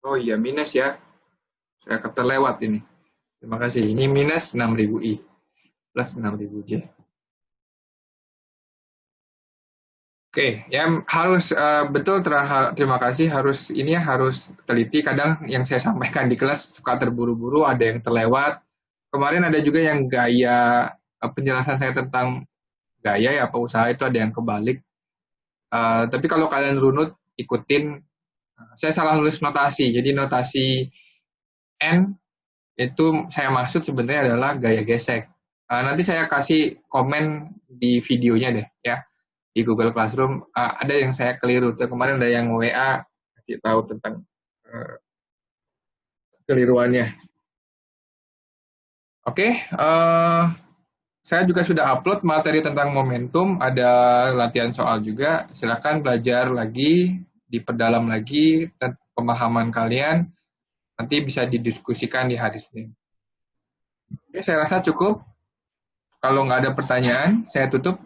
Oh iya, minus ya. Saya terlewat ini. Terima kasih. Ini minus 6.000 I plus 6.000 J. Oke, ya harus betul, terima kasih. Harus ini ya, harus teliti. Kadang yang saya sampaikan di kelas suka terburu-buru, ada yang terlewat. Kemarin ada juga yang gaya penjelasan saya tentang gaya ya usaha itu ada yang kebalik. Tapi kalau kalian runut, ikutin. Saya salah nulis notasi. Jadi notasi N itu saya maksud sebenarnya adalah gaya gesek. Nanti saya kasih komen di videonya deh ya. Di Google Classroom ada yang saya keliru. Kemarin ada yang WA kasih tahu tentang keliruannya. Oke, saya juga sudah upload materi tentang momentum, ada latihan soal juga. Silakan belajar lagi, diperdalam lagi pemahaman kalian. Nanti bisa didiskusikan di hari Senin. Oke, saya rasa cukup. Kalau nggak ada pertanyaan, saya tutup.